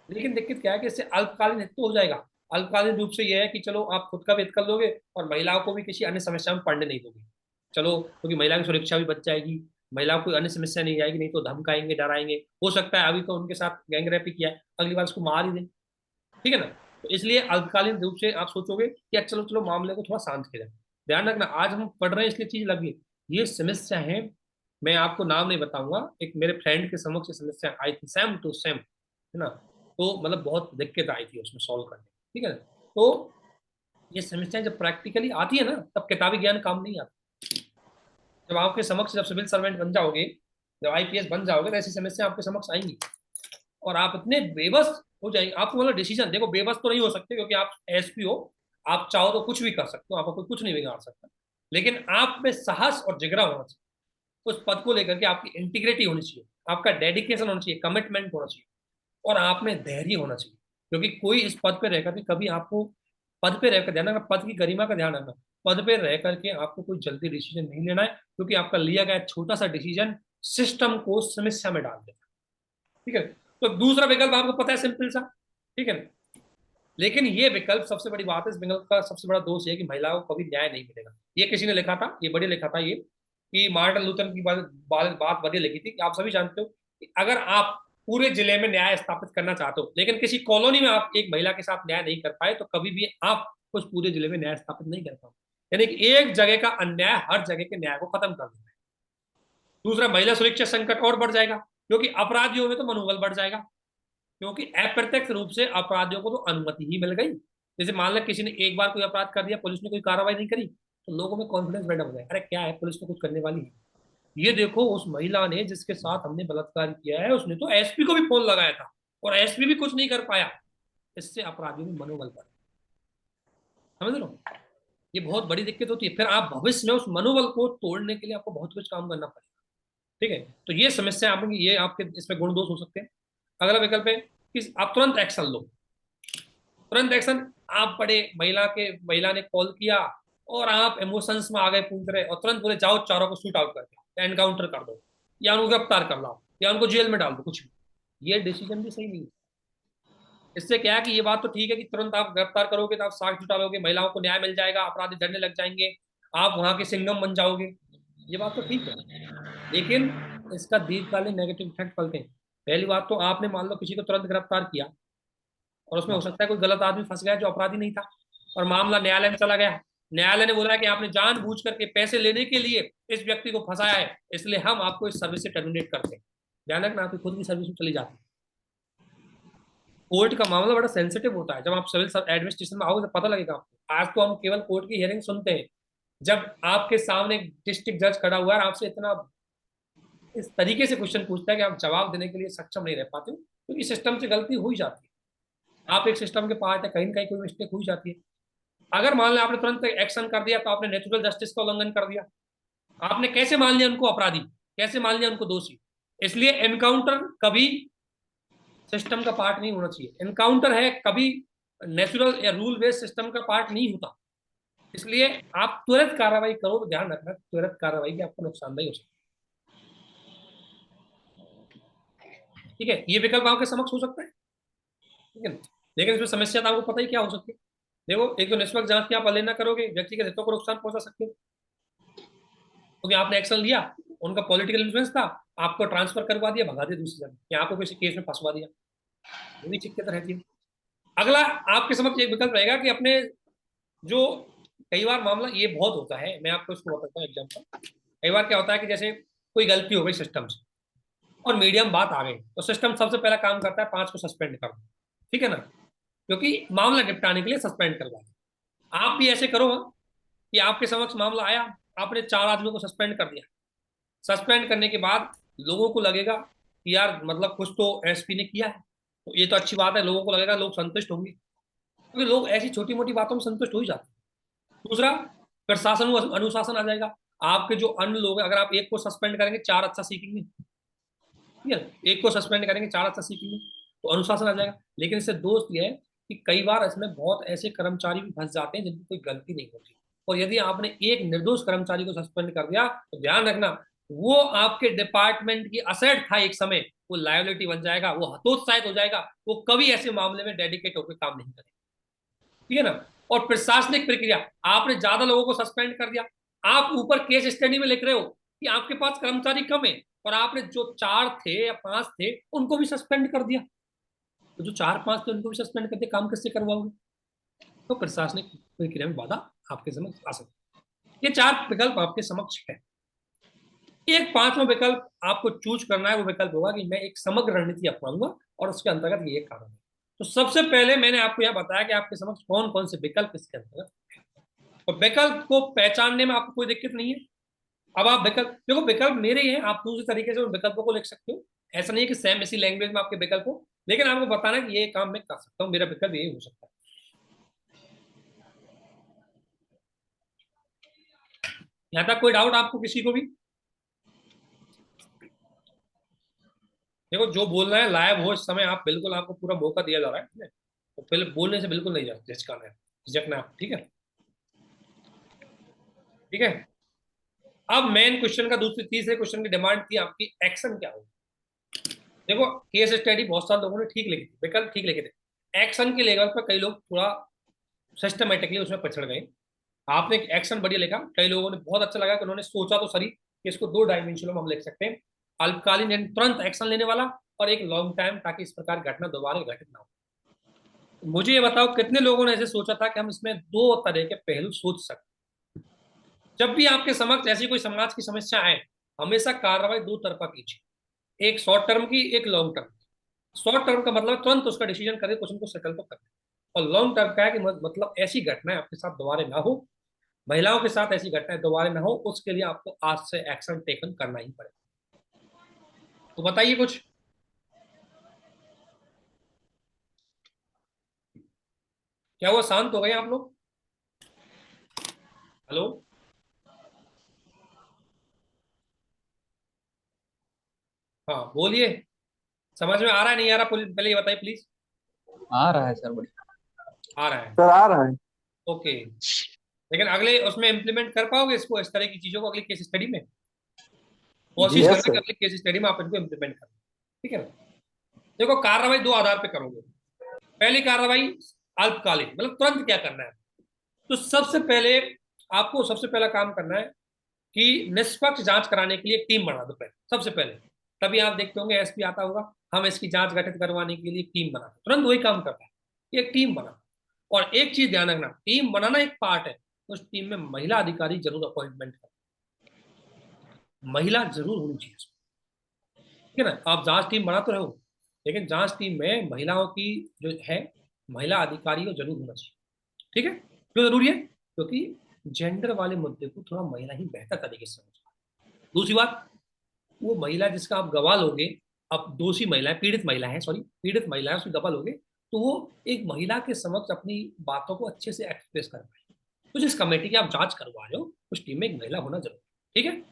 लेकिन दिक्कत क्या है कि इससे अल्पकालीन हित तो हो जाएगा, अल्पकालीन रूप से यह है कि चलो आप खुद का भी हित कर लोगे और महिलाओं को भी किसी अन्य समस्या में पड़ने नहीं दोगे, चलो क्योंकि महिला की सुरक्षा भी बच जाएगी, महिलाओं को अन्य समस्या नहीं जाएगी, नहीं तो धमकाएंगे डराएंगे, हो सकता है अभी तो उनके साथ गैंग रेप किया है, अगली बार उसको मार ही दें, ठीक है ना। तो इसलिए अल्पकालीन रूप से आप सोचोगे कि चलो चलो मामले को थोड़ा शांत किया जाए। ध्यान रखना आज हम पढ़ रहे हैं इसलिए चीज लगी, ये समस्या है, मैं आपको नाम नहीं बताऊंगा, एक मेरे फ्रेंड के समक्ष समस्या आई थी, सेम टू सेम, है ना, तो मतलब बहुत दिक्कत आई थी उसमें सॉल्व करने, ठीक है ना। तो ये समस्याएं जब प्रैक्टिकली आती है ना तब किताबी ज्ञान काम नहीं आता, जब आपके समक्ष जब सिविल सर्वेंट बन जाओगे, जब आईपीएस बन जाओगे तो ऐसी समस्या आपके समक्ष आएंगी और आप इतने बेबस हो जाएंगे, आपको मतलब डिसीजन देखो बेबस तो नहीं हो सकते क्योंकि आप एसपी हो, आप चाहो तो कुछ भी कर सकते हो, आपको कोई कुछ नहीं बिगाड़ सकता, लेकिन आप में साहस और जिगरा होना चाहिए, उस पद को लेकर के आपकी इंटीग्रिटी होनी चाहिए, आपका डेडिकेशन होना चाहिए, कमिटमेंट होना चाहिए, और आप में धैर्य होना चाहिए, क्योंकि कोई इस पद पे रहकर के कभी आपको पद पे रहकर ध्यान रखना, पद की गरिमा का ध्यान रखना, पद पे रह करके आपको कोई जल्दी डिसीजन नहीं लेना है, क्योंकि आपका लिया गया छोटा सा डिसीजन सिस्टम को समस्या में डाल देता है, ठीक है। तो दूसरा विकल्प आपको पता है सिंपल सा, ठीक है, लेकिन ये विकल्प सबसे बड़ी बात है, इस विकल्प का सबसे बड़ा दोष है कि महिलाओं को कभी न्याय नहीं मिलेगा। ये किसी ने लिखा था, ये बढ़िया लिखा था, ये कि मार्टिन लूथर की बात बढ़िया लिखी थी कि आप सभी जानते हो कि अगर आप पूरे जिले में न्याय स्थापित करना चाहते हो लेकिन किसी कॉलोनी में आप एक महिला के साथ न्याय नहीं कर पाए तो कभी भी आप उस पूरे जिले में न्याय स्थापित नहीं कर पाओगे, यानी कि एक जगह का अन्याय हर जगह के न्याय को खत्म कर देता है। दूसरा, महिला सुरक्षा संकट और बढ़ जाएगा क्योंकि अपराधियों में तो मनोबल बढ़ जाएगा, क्योंकि अप्रत्यक्ष रूप से अपराधियों को तो अनुमति ही मिल गई, जैसे मान लो किसी ने एक बार कोई अपराध कर दिया, पुलिस ने कोई कार्रवाई नहीं करी तो लोगों में कॉन्फिडेंस बिल्डअप हो जाए, अरे क्या है पुलिस तो कुछ करने वाली है, ये देखो उस महिला ने जिसके साथ हमने बलात्कार किया है उसने तो एसपी को भी फोन लगाया था और एसपी भी कुछ नहीं कर पाया, इससे अपराधियों में मनोबल बढ़ा, समझ लो, ये बहुत बड़ी दिक्कत होती है, फिर आप भविष्य में उस मनोबल को तोड़ने के लिए आपको बहुत कुछ काम करना पड़ेगा, ठीक है। तो ये समस्या आपकी, ये आपके इसमें गुण दोष हो सकते हैं। अगला विकल्प है कि आप तुरंत एक्शन लो, तुरंत एक्शन, आप पढ़े महिला ने कॉल किया और आप इमोशंस में आ गए पूछ रहे और तुरंत बोले जाओ चारों को शूट आउट कर दो या एनकाउंटर कर दो या उनको गिरफ्तार कर लो या उनको जेल में डाल दो, कुछ भी, ये डिसीजन भी सही नहीं है। इससे क्या है कि ये बात तो ठीक है कि तुरंत आप गिरफ्तार करोगे तो आप साक्ष्य जुटा लोगे, महिलाओं को न्याय मिल जाएगा, अपराधी डरने लग जाएंगे, आप वहां के सिंघम बन जाओगे, ये बात तो ठीक है, लेकिन इसका दीर्घकालीन नेगेटिव इफेक्ट पड़ते हैं। पहली बात तो आपने मान लो किसी को तुरंत गिरफ्तार किया और उसमें हो सकता है कोई गलत आदमी फंस गया जो अपराधी नहीं था, और मामला न्यायालय में चला गया, न्यायालय ने बोला कि आपने जानबूझ करके पैसे लेने के लिए इस व्यक्ति को फंसाया है, इसलिए हम आपको इस सर्विस से टर्मिनेट करते हैं। ध्यान रखना, आपकी खुद की सर्विस में चली जाती है। कोर्ट का मामला बड़ा सेंसिटिव होता है, जब आप सिविल एडमिनिस्ट्रेशन में आओगे तो पता लगेगा आपको। आज तो हम केवल कोर्ट की हियरिंग सुनते हैं, जब आपके सामने डिस्ट्रिक्ट जज खड़ा हुआ है, आपसे इतना इस तरीके से क्वेश्चन पूछता है कि आप जवाब देने के लिए सक्षम नहीं रह पाते हो, क्योंकि सिस्टम से गलती हो ही जाती है। आप एक सिस्टम के पार्ट है, कहीं ना कहीं कोई मिस्टेक हो ही जाती है। अगर मान लें आपने तुरंत एक्शन कर दिया तो आपने नेचुरल जस्टिस का उल्लंघन कर दिया। आपने कैसे मान लिया उनको अपराधी, कैसे मान लिया उनको दोषी? इसलिए एनकाउंटर कभी सिस्टम का पार्ट नहीं होना चाहिए। एनकाउंटर है कभी नेचुरल या रूल बेस्ड सिस्टम का पार्ट नहीं होता। इसलिए आप त्वरित कार्रवाई करो, तो ध्यान रखना त्वरित कार्रवाई की आपको नुकसानदायी हो सकती है। ठीक है, ये विकल्प आपके समक्ष हो सकता है, ठीक है, लेकिन इसमें समस्या तो आपको पता ही क्या हो सकती है। देखो, एक तो निष्पक्ष जांच की आप अवहेलना करोगे, व्यक्तिगत हितों को नुकसान पहुंचा सकते हो, क्योंकि आपने एक्शन लिया, उनका पॉलिटिकल इन्फ्लुएंस था, आपको ट्रांसफर करवा दिया, भगा दिया दूसरी जगह, या आपको किसी केस में फंसवा दिया, ये भी चिक्कत रहती है। अगला आपके समक्ष एक विकल्प रहेगा कि अपने जो कई बार मामला ये बहुत होता है, मैं आपको इसको बताता हूँ एग्जाम्पल। कई बार क्या होता है कि जैसे कोई गलती हो गई सिस्टम से और मीडियम बात आ गई, तो सिस्टम सबसे पहला काम करता है 5 को सस्पेंड कर दो, ठीक है ना, क्योंकि मामला निपटाने के लिए सस्पेंड करवा दो। आप भी ऐसे करो कि आपके समक्ष मामला आया, आपने 4 आदमियों को सस्पेंड कर दिया। सस्पेंड करने के बाद लोगों को लगेगा कि यार मतलब कुछ तो एसपी ने किया है, तो ये तो अच्छी बात है, लोगों को लगेगा, लोग संतुष्ट होंगे, क्योंकि लोग ऐसी छोटी मोटी बातों में संतुष्ट हो ही जाते हैं। दूसरा, प्रशासन में अनुशासन आ जाएगा। आपके जो अन्य लोग हैं, अगर आप एक को सस्पेंड करेंगे 4 अच्छा सीखेंगे, ठीक है, एक को सस्पेंड करेंगे 4 अच्छा सीखेंगे, तो अनुशासन आ जाएगा। लेकिन इससे दोस्त ये है कि कई बार इसमें बहुत ऐसे कर्मचारी भी फंस जाते हैं जिनकी कोई गलती नहीं होती, और यदि आपने एक निर्दोष कर्मचारी को सस्पेंड कर दिया तो ध्यान रखना, वो आपके डिपार्टमेंट की असेट था एक समय, वो लायबिलिटी बन जाएगा, वो हतोत्साहित हो जाएगा, वो कभी ऐसे मामले में डेडिकेट होकर काम नहीं करेगा, ठीक है ना। और प्रशासनिक प्रक्रिया, आपने ज्यादा लोगों को सस्पेंड कर दिया, आप ऊपर केस स्टडी में लिख रहे हो कि आपके पास कर्मचारी कम है, और आपने जो 4 थे या 5 थे उनको भी सस्पेंड कर दिया, तो जो 4-5 थे उनको भी सस्पेंड करके काम किससे करवाओगे? तो प्रशासनिक प्रक्रिया में बाधा आपके समक्ष आ सकती है। ये 4 विकल्प आपके समक्ष है। एक 5वां विकल्प आपको चूज करना है, वो विकल्प होगा कि मैं एक समग्र रणनीति अपनाऊंगा और उसके अंतर्गत ये कारण है। तो सबसे पहले मैंने आपको यह बताया कि आपके समक्ष कौन कौन से विकल्प इसके अंतर्गत है, और विकल्प को पहचानने में आपको कोई दिक्कत नहीं है। अब आप विकल्प देखो, विकल्प मेरे ही हैं, आप दूसरे तरीके से उन विकल्पों को लिख सकते हो, ऐसा नहीं है कि सेम इसी लैंग्वेज में आपके विकल्प हो, लेकिन आपको बताना कि ये काम मैं कर सकता हूँ, मेरा विकल्प ये हो सकता है। यहाँ तक कोई डाउट आपको किसी को भी? देखो, जो बोल रहे हैं लाइव हो इस समय, आप बिल्कुल, आपको पूरा मौका दिया जा रहा है, ठीक है, तो पहले बोलने से बिल्कुल नहीं झिझकना है, झिझकना है, ठीक है, ठीक है। अब मेन क्वेश्चन का तीसरे क्वेश्चन की डिमांड थी आपकी, एक्शन क्या होगा। देखो, केस स्टडी बहुत सारे लोगों ने ठीक लिखी थी, विकल्प ठीक लिखे थे, एक्शन के लेवल पर कई लोग थोड़ा सिस्टमेटिकली उसमें पिछड़ गए। आपने एक एक्शन बढ़िया लिखा, कई लोगों ने बहुत अच्छा लगा कि उन्होंने सोचा तो सही कि इसको 2 डायमेंशनों में हम लिख सकते हैं, अल्पकालीन यानी तुरंत एक्शन लेने वाला, और एक लॉन्ग टाइम, ताकि इस प्रकार घटना दोबारा घटित ना हो। मुझे ये बताओ, कितने लोगों ने ऐसे सोचा था कि हम इसमें 2 तरह के पहलू सोच सकते? जब भी आपके समक्ष ऐसी कोई समाज की समस्या आए, हमेशा कार्रवाई 2 तरफा कीजिए, एक शॉर्ट टर्म की, एक लॉन्ग टर्म की। शॉर्ट टर्म का मतलब तुरंत उसका डिसीजन करे, कुछ उनको सेटल तो करे, और लॉन्ग टर्म का है कि मतलब ऐसी घटनाएं आपके साथ दोबारा ना हो, महिलाओं के साथ ऐसी घटनाएं दोबारा ना हो, उसके लिए आपको आज से एक्शन टेकन करना ही पड़ेगा। तो बताइए कुछ। क्या वो शांत हो गए आप लोग? हेलो, हाँ बोलिए, समझ में आ रहा है नहीं आ रहा, पहले ये बताइए प्लीज। आ रहा है सर, बढ़िया। आ रहा है, सर आ रहा है। ओके। लेकिन अगले उसमें इम्प्लीमेंट कर पाओगे इसको, इस तरह की चीजों को अगली केस स्टडी में? कोशिश यस करना कि सर। अगली केस स्टडी में आप इनको इम्प्लीमेंट करें, ठीक है ना। देखो कार्रवाई दो आधार पे करोगे। पहली कार्रवाई अल्पकालीन, मतलब तुरंत क्या करना है। तो सबसे पहले आपको सबसे पहला काम करना है कि निष्पक्ष जांच कराने के लिए एक टीम बना दो पहले, सबसे पहले। तभी आप देखते होंगे एसपी आता होगा, हम इसकी जांच गठित करवाने के लिए टीम बनाते, तुरंत वही काम करता है, एक टीम बना। और एक चीज ध्यान रखना, टीम बनाना एक पार्ट है, उस टीम में महिला अधिकारी जरूर अपॉइंटमेंट करें, महिला जरूर होनी चाहिए, ठीक है ना। आप जांच टीम बनाते रहो, लेकिन जांच टीम में महिलाओं की जो है, महिला अधिकारी को जरूर होना चाहिए, ठीक है। क्यों जरूरी है? क्योंकि जेंडर वाले मुद्दे को थोड़ा महिला ही बेहतर तरीके से समझ। दूसरी बात, वो महिला जिसका आप गवाह लोगे, अब दोषी महिला है, पीड़ित महिला है, सॉरी पीड़ित महिला है, उसकी गवाह लोगे, तो वो एक महिला के समक्ष अपनी बातों को अच्छे से एक्सप्रेस कर पाए। तो जिस कमेटी की आप जांच करवा रहे हो, उस टीम में एक महिला होना जरूरी, ठीक है।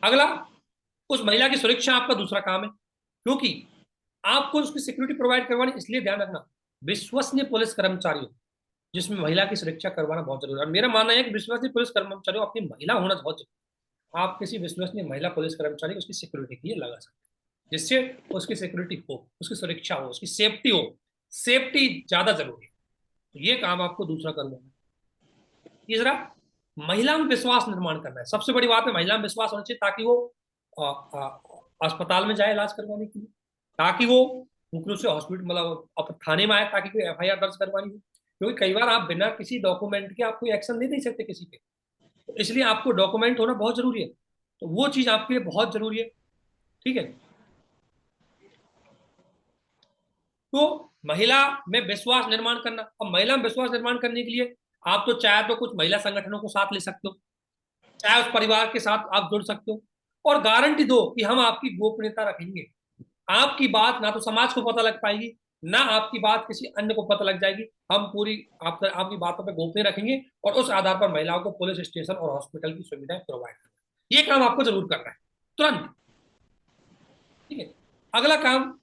अगला, उस महिला की सुरक्षा आपका दूसरा काम है, क्योंकि आपको उसकी सिक्योरिटी प्रोवाइड करवानी, इसलिए ध्यान रखना विश्वसनीय पुलिस कर्मचारियों जिसमें महिला की सुरक्षा करवाना बहुत जरूरी है। और मेरा मानना है कि विश्वसनीय पुलिस कर्मचारियों अपनी महिला होना बहुत जरूरी है। आप किसी विश्वसनीय महिला पुलिस कर्मचारी को उसकी सिक्योरिटी के लिए लगा सकते हैं, जिससे उसकी सिक्योरिटी हो, उसकी सुरक्षा हो, उसकी सेफ्टी हो। सेफ्टी ज्यादा जरूरी है, तो ये काम आपको दूसरा करना है। तीसरा, महिला में विश्वास निर्माण करना है। सबसे बड़ी बात है महिला में विश्वास होना चाहिए, ताकि वो अस्पताल में जाए इलाज करवाने के लिए, ताकि वो मुख्य रूप से हॉस्पिटल मतलब थाने में आए, ताकि कोई एफआईआर दर्ज करवानी हो। क्योंकि कई बार आप बिना किसी डॉक्यूमेंट के आप कोई एक्शन नहीं दे सकते किसी पे, तो इसलिए आपको डॉक्यूमेंट होना बहुत जरूरी है, तो वो चीज आपके लिए बहुत जरूरी है, ठीक है। तो महिला में विश्वास निर्माण करना, और महिला में विश्वास निर्माण करने के लिए आप तो चाहे तो कुछ महिला संगठनों को साथ ले सकते हो, चाहे उस परिवार के साथ आप जुड़ सकते हो, और गारंटी दो कि हम आपकी गोपनीयता रखेंगे। आपकी बात ना तो समाज को पता लग पाएगी, ना आपकी बात किसी अन्य को पता लग जाएगी। हम पूरी आपकी बातों पे गोपनीय रखेंगे, और उस आधार पर महिलाओं को पुलिस स्टेशन और हॉस्पिटल की सुविधाएं प्रोवाइड करेंगे। ये काम आपको जरूर करना है तुरंत, ठीक है। अगला काम,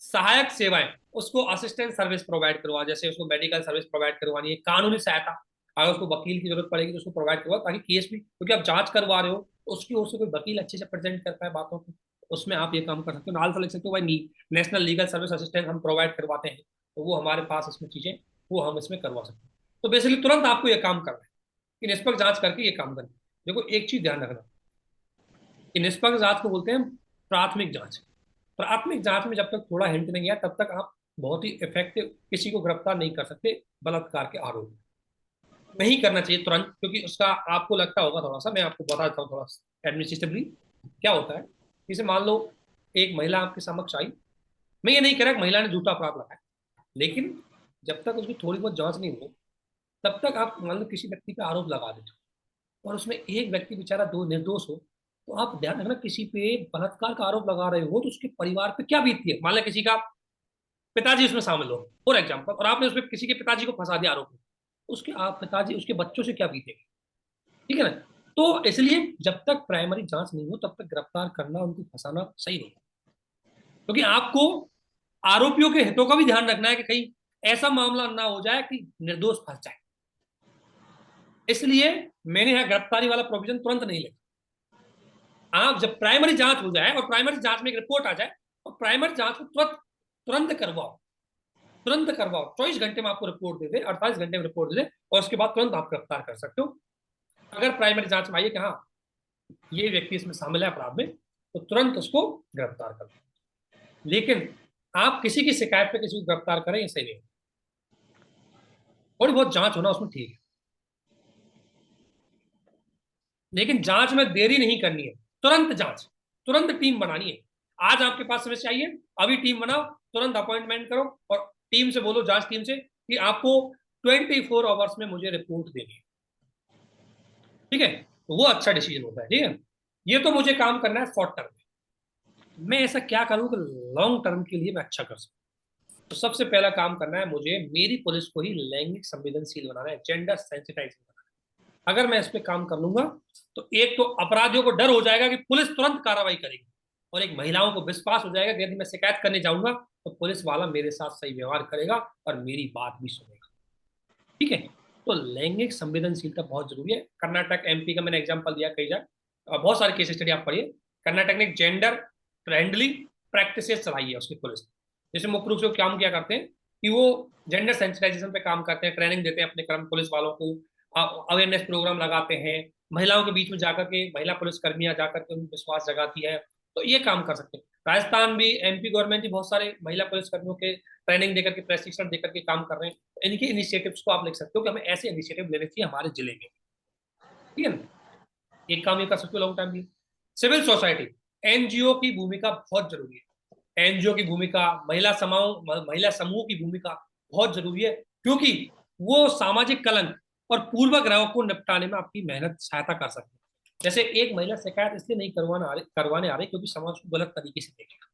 सहायक सेवाएं, उसको असिस्टेंट सर्विस प्रोवाइड करवा, जैसे उसको मेडिकल सर्विस प्रोवाइड करवानी है, कानूनी सहायता, अगर उसको वकील की जरूरत पड़ेगी तो उसको प्रोवाइड करवा, ताकि केस भी, क्योंकि आप जांच करवा रहे हो तो उसकी ओर से कोई वकील अच्छे से प्रेजेंट कर पाए बातों को, उसमें आप ये काम कर सकते हो। नाल लिख सकते हो भाई, नेशनल लीगल सर्विस असिस्टेंट हम प्रोवाइड करवाते हैं, तो वो हमारे पास इसमें चीजें वो हम इसमें करवा सकते हैं। तो बेसिकली तुरंत आपको ये काम करना है कि निष्पक्ष जांच करके ये काम करना है। देखो एक चीज ध्यान रखना कि निष्पक्ष जांच को बोलते हैं प्राथमिक जांच। प्राथमिक जांच में जब तक थोड़ा हिंट नहीं आया, तब तक आप बहुत ही इफेक्टिव किसी को गिरफ्तार नहीं कर सकते बलात्कार के आरोप। नहीं करना चाहिए तुरंत, क्योंकि उसका आपको लगता होगा थोड़ा सा, मैं आपको बता देता हूँ थोड़ा सा एडमिनिस्ट्रेटिवली क्या होता है। जैसे मान लो एक महिला आपके समक्ष आई, मैं ये नहीं कह रहा कि महिला ने झूठा अपराध लगाया, लेकिन जब तक उसकी थोड़ी बहुत जांच नहीं हो, तब तक आप मान लो किसी व्यक्ति पे आरोप लगा देते हो, और उसमें एक व्यक्ति बेचारा दो निर्दोष हो, तो आप ध्यान रखना किसी पे बलात्कार का आरोप लगा रहे हो तो उसके परिवार पे क्या बीतती है। मान लो किसी का पिताजी उसमें शामिल हो फॉर एग्जाम्पल, और आपने उसमें किसी के पिताजी को फंसा दिया आरोप में, उसके आप पिताजी उसके बच्चों से क्या बीतेगी, ठीक है ना। तो इसलिए जब तक प्राइमरी जांच नहीं हो तब तक गिरफ्तार करना, उनको फंसाना सही नहीं है, क्योंकि आपको आरोपियों के हितों का भी ध्यान रखना है कि कहीं ऐसा मामला ना हो जाए कि निर्दोष फंस जाए। इसलिए मैंने यहां गिरफ्तारी वाला प्रोविजन तुरंत नहीं लिखा। आप जब प्राइमरी जांच हो जाए और प्राइमरी जांच में एक रिपोर्ट आ जाए, और प्राइमरी जांच को तुरंत तुरंत करवाओ, तुरंत करवाओ। 24 घंटे में आपको रिपोर्ट दे दे, 48 घंटे में रिपोर्ट दे दे, और उसके बाद तुरंत आप गिरफ्तार कर सकते हो। अगर प्राइमरी जांच में आइए कि हाँ ये व्यक्ति इसमें शामिल है अपराध में, तो तुरंत उसको गिरफ्तार कर। लेकिन आप किसी की शिकायत पे किसी को गिरफ्तार करें, ये सही नहीं। थोड़ी बहुत जांच होना उसमें ठीक है, लेकिन जांच में देरी नहीं करनी है, तुरंत जांच, तुरंत टीम बनानी है। आज आपके पास समस्या आई है, अभी टीम बनाओ, तुरंत अपॉइंटमेंट करो, और टीम से बोलो, जांच टीम से, कि आपको 24 आवर्स में मुझे रिपोर्ट देनी है, ठीक है। तो वो अच्छा डिसीजन होता है, ठीक है। ये तो मुझे काम करना है शॉर्ट टर्म में, मैं ऐसा क्या करूं कि लॉन्ग टर्म के लिए मैं अच्छा कर सकूं। तो सबसे पहला काम करना है मुझे, मेरी पुलिस को ही लैंगिक संवेदनशील बनाना है, जेंडर सेंसिटाइज बनाना है। अगर मैं इस पे काम कर लूंगा तो एक तो अपराधियों को डर हो जाएगा कि पुलिस तुरंत कार्रवाई करेगी, और एक महिलाओं को विश्वास हो जाएगा कि यदि मैं शिकायत करने जाऊंगा तो पुलिस वाला मेरे साथ सही व्यवहार करेगा और मेरी बात भी सुनेगा, ठीक है। तो लैंगिक संवेदनशीलता बहुत जरूरी है। कर्नाटक एमपी का मैंने एग्जाम्पल दिया कई जगह, बहुत सारे केस स्टडी आप पढ़िए। कर्नाटक ने जेंडर फ्रेंडली प्रैक्टिसेस चलाई है उसकी पुलिस, जैसे मुख्य रूप से वो काम क्या करते हैं कि वो जेंडर सेंसिटाइजेशन पे काम करते हैं, ट्रेनिंग देते हैं अपने कर्म पुलिस वालों को, अवेयरनेस प्रोग्राम लगाते हैं, महिलाओं के बीच में जाकर के महिला पुलिस कर्मियां जाकर के उनमें विश्वास जगाती है, तो ये काम कर सकते हैं। राजस्थान भी, एमपी गवर्नमेंट भी बहुत सारे महिला पुलिस कर्मियों के ट्रेनिंग देकर के, प्रशिक्षण देकर के काम कर रहे हैं। तो इनके इनिशिएटिव्स को आप लिख सकते हो कि हमें ऐसे इनिशिएटिव लेने चाहिए हमारे जिले में, ठीक है ना। एक काम ये कर सकते हो लॉन्ग टर्म भी। सिविल सोसाइटी, एनजीओ की भूमिका बहुत जरूरी है। एनजीओ की भूमिका, महिला समूह की भूमिका बहुत जरूरी है, क्योंकि वो सामाजिक कलंक और पूर्वग्रहों को निपटाने में आपकी मेहनत सहायता कर सकती है। जैसे एक महिला शिकायत इसलिए नहीं करवाने आ रही क्योंकि समाज को गलत तरीके से देखेगा,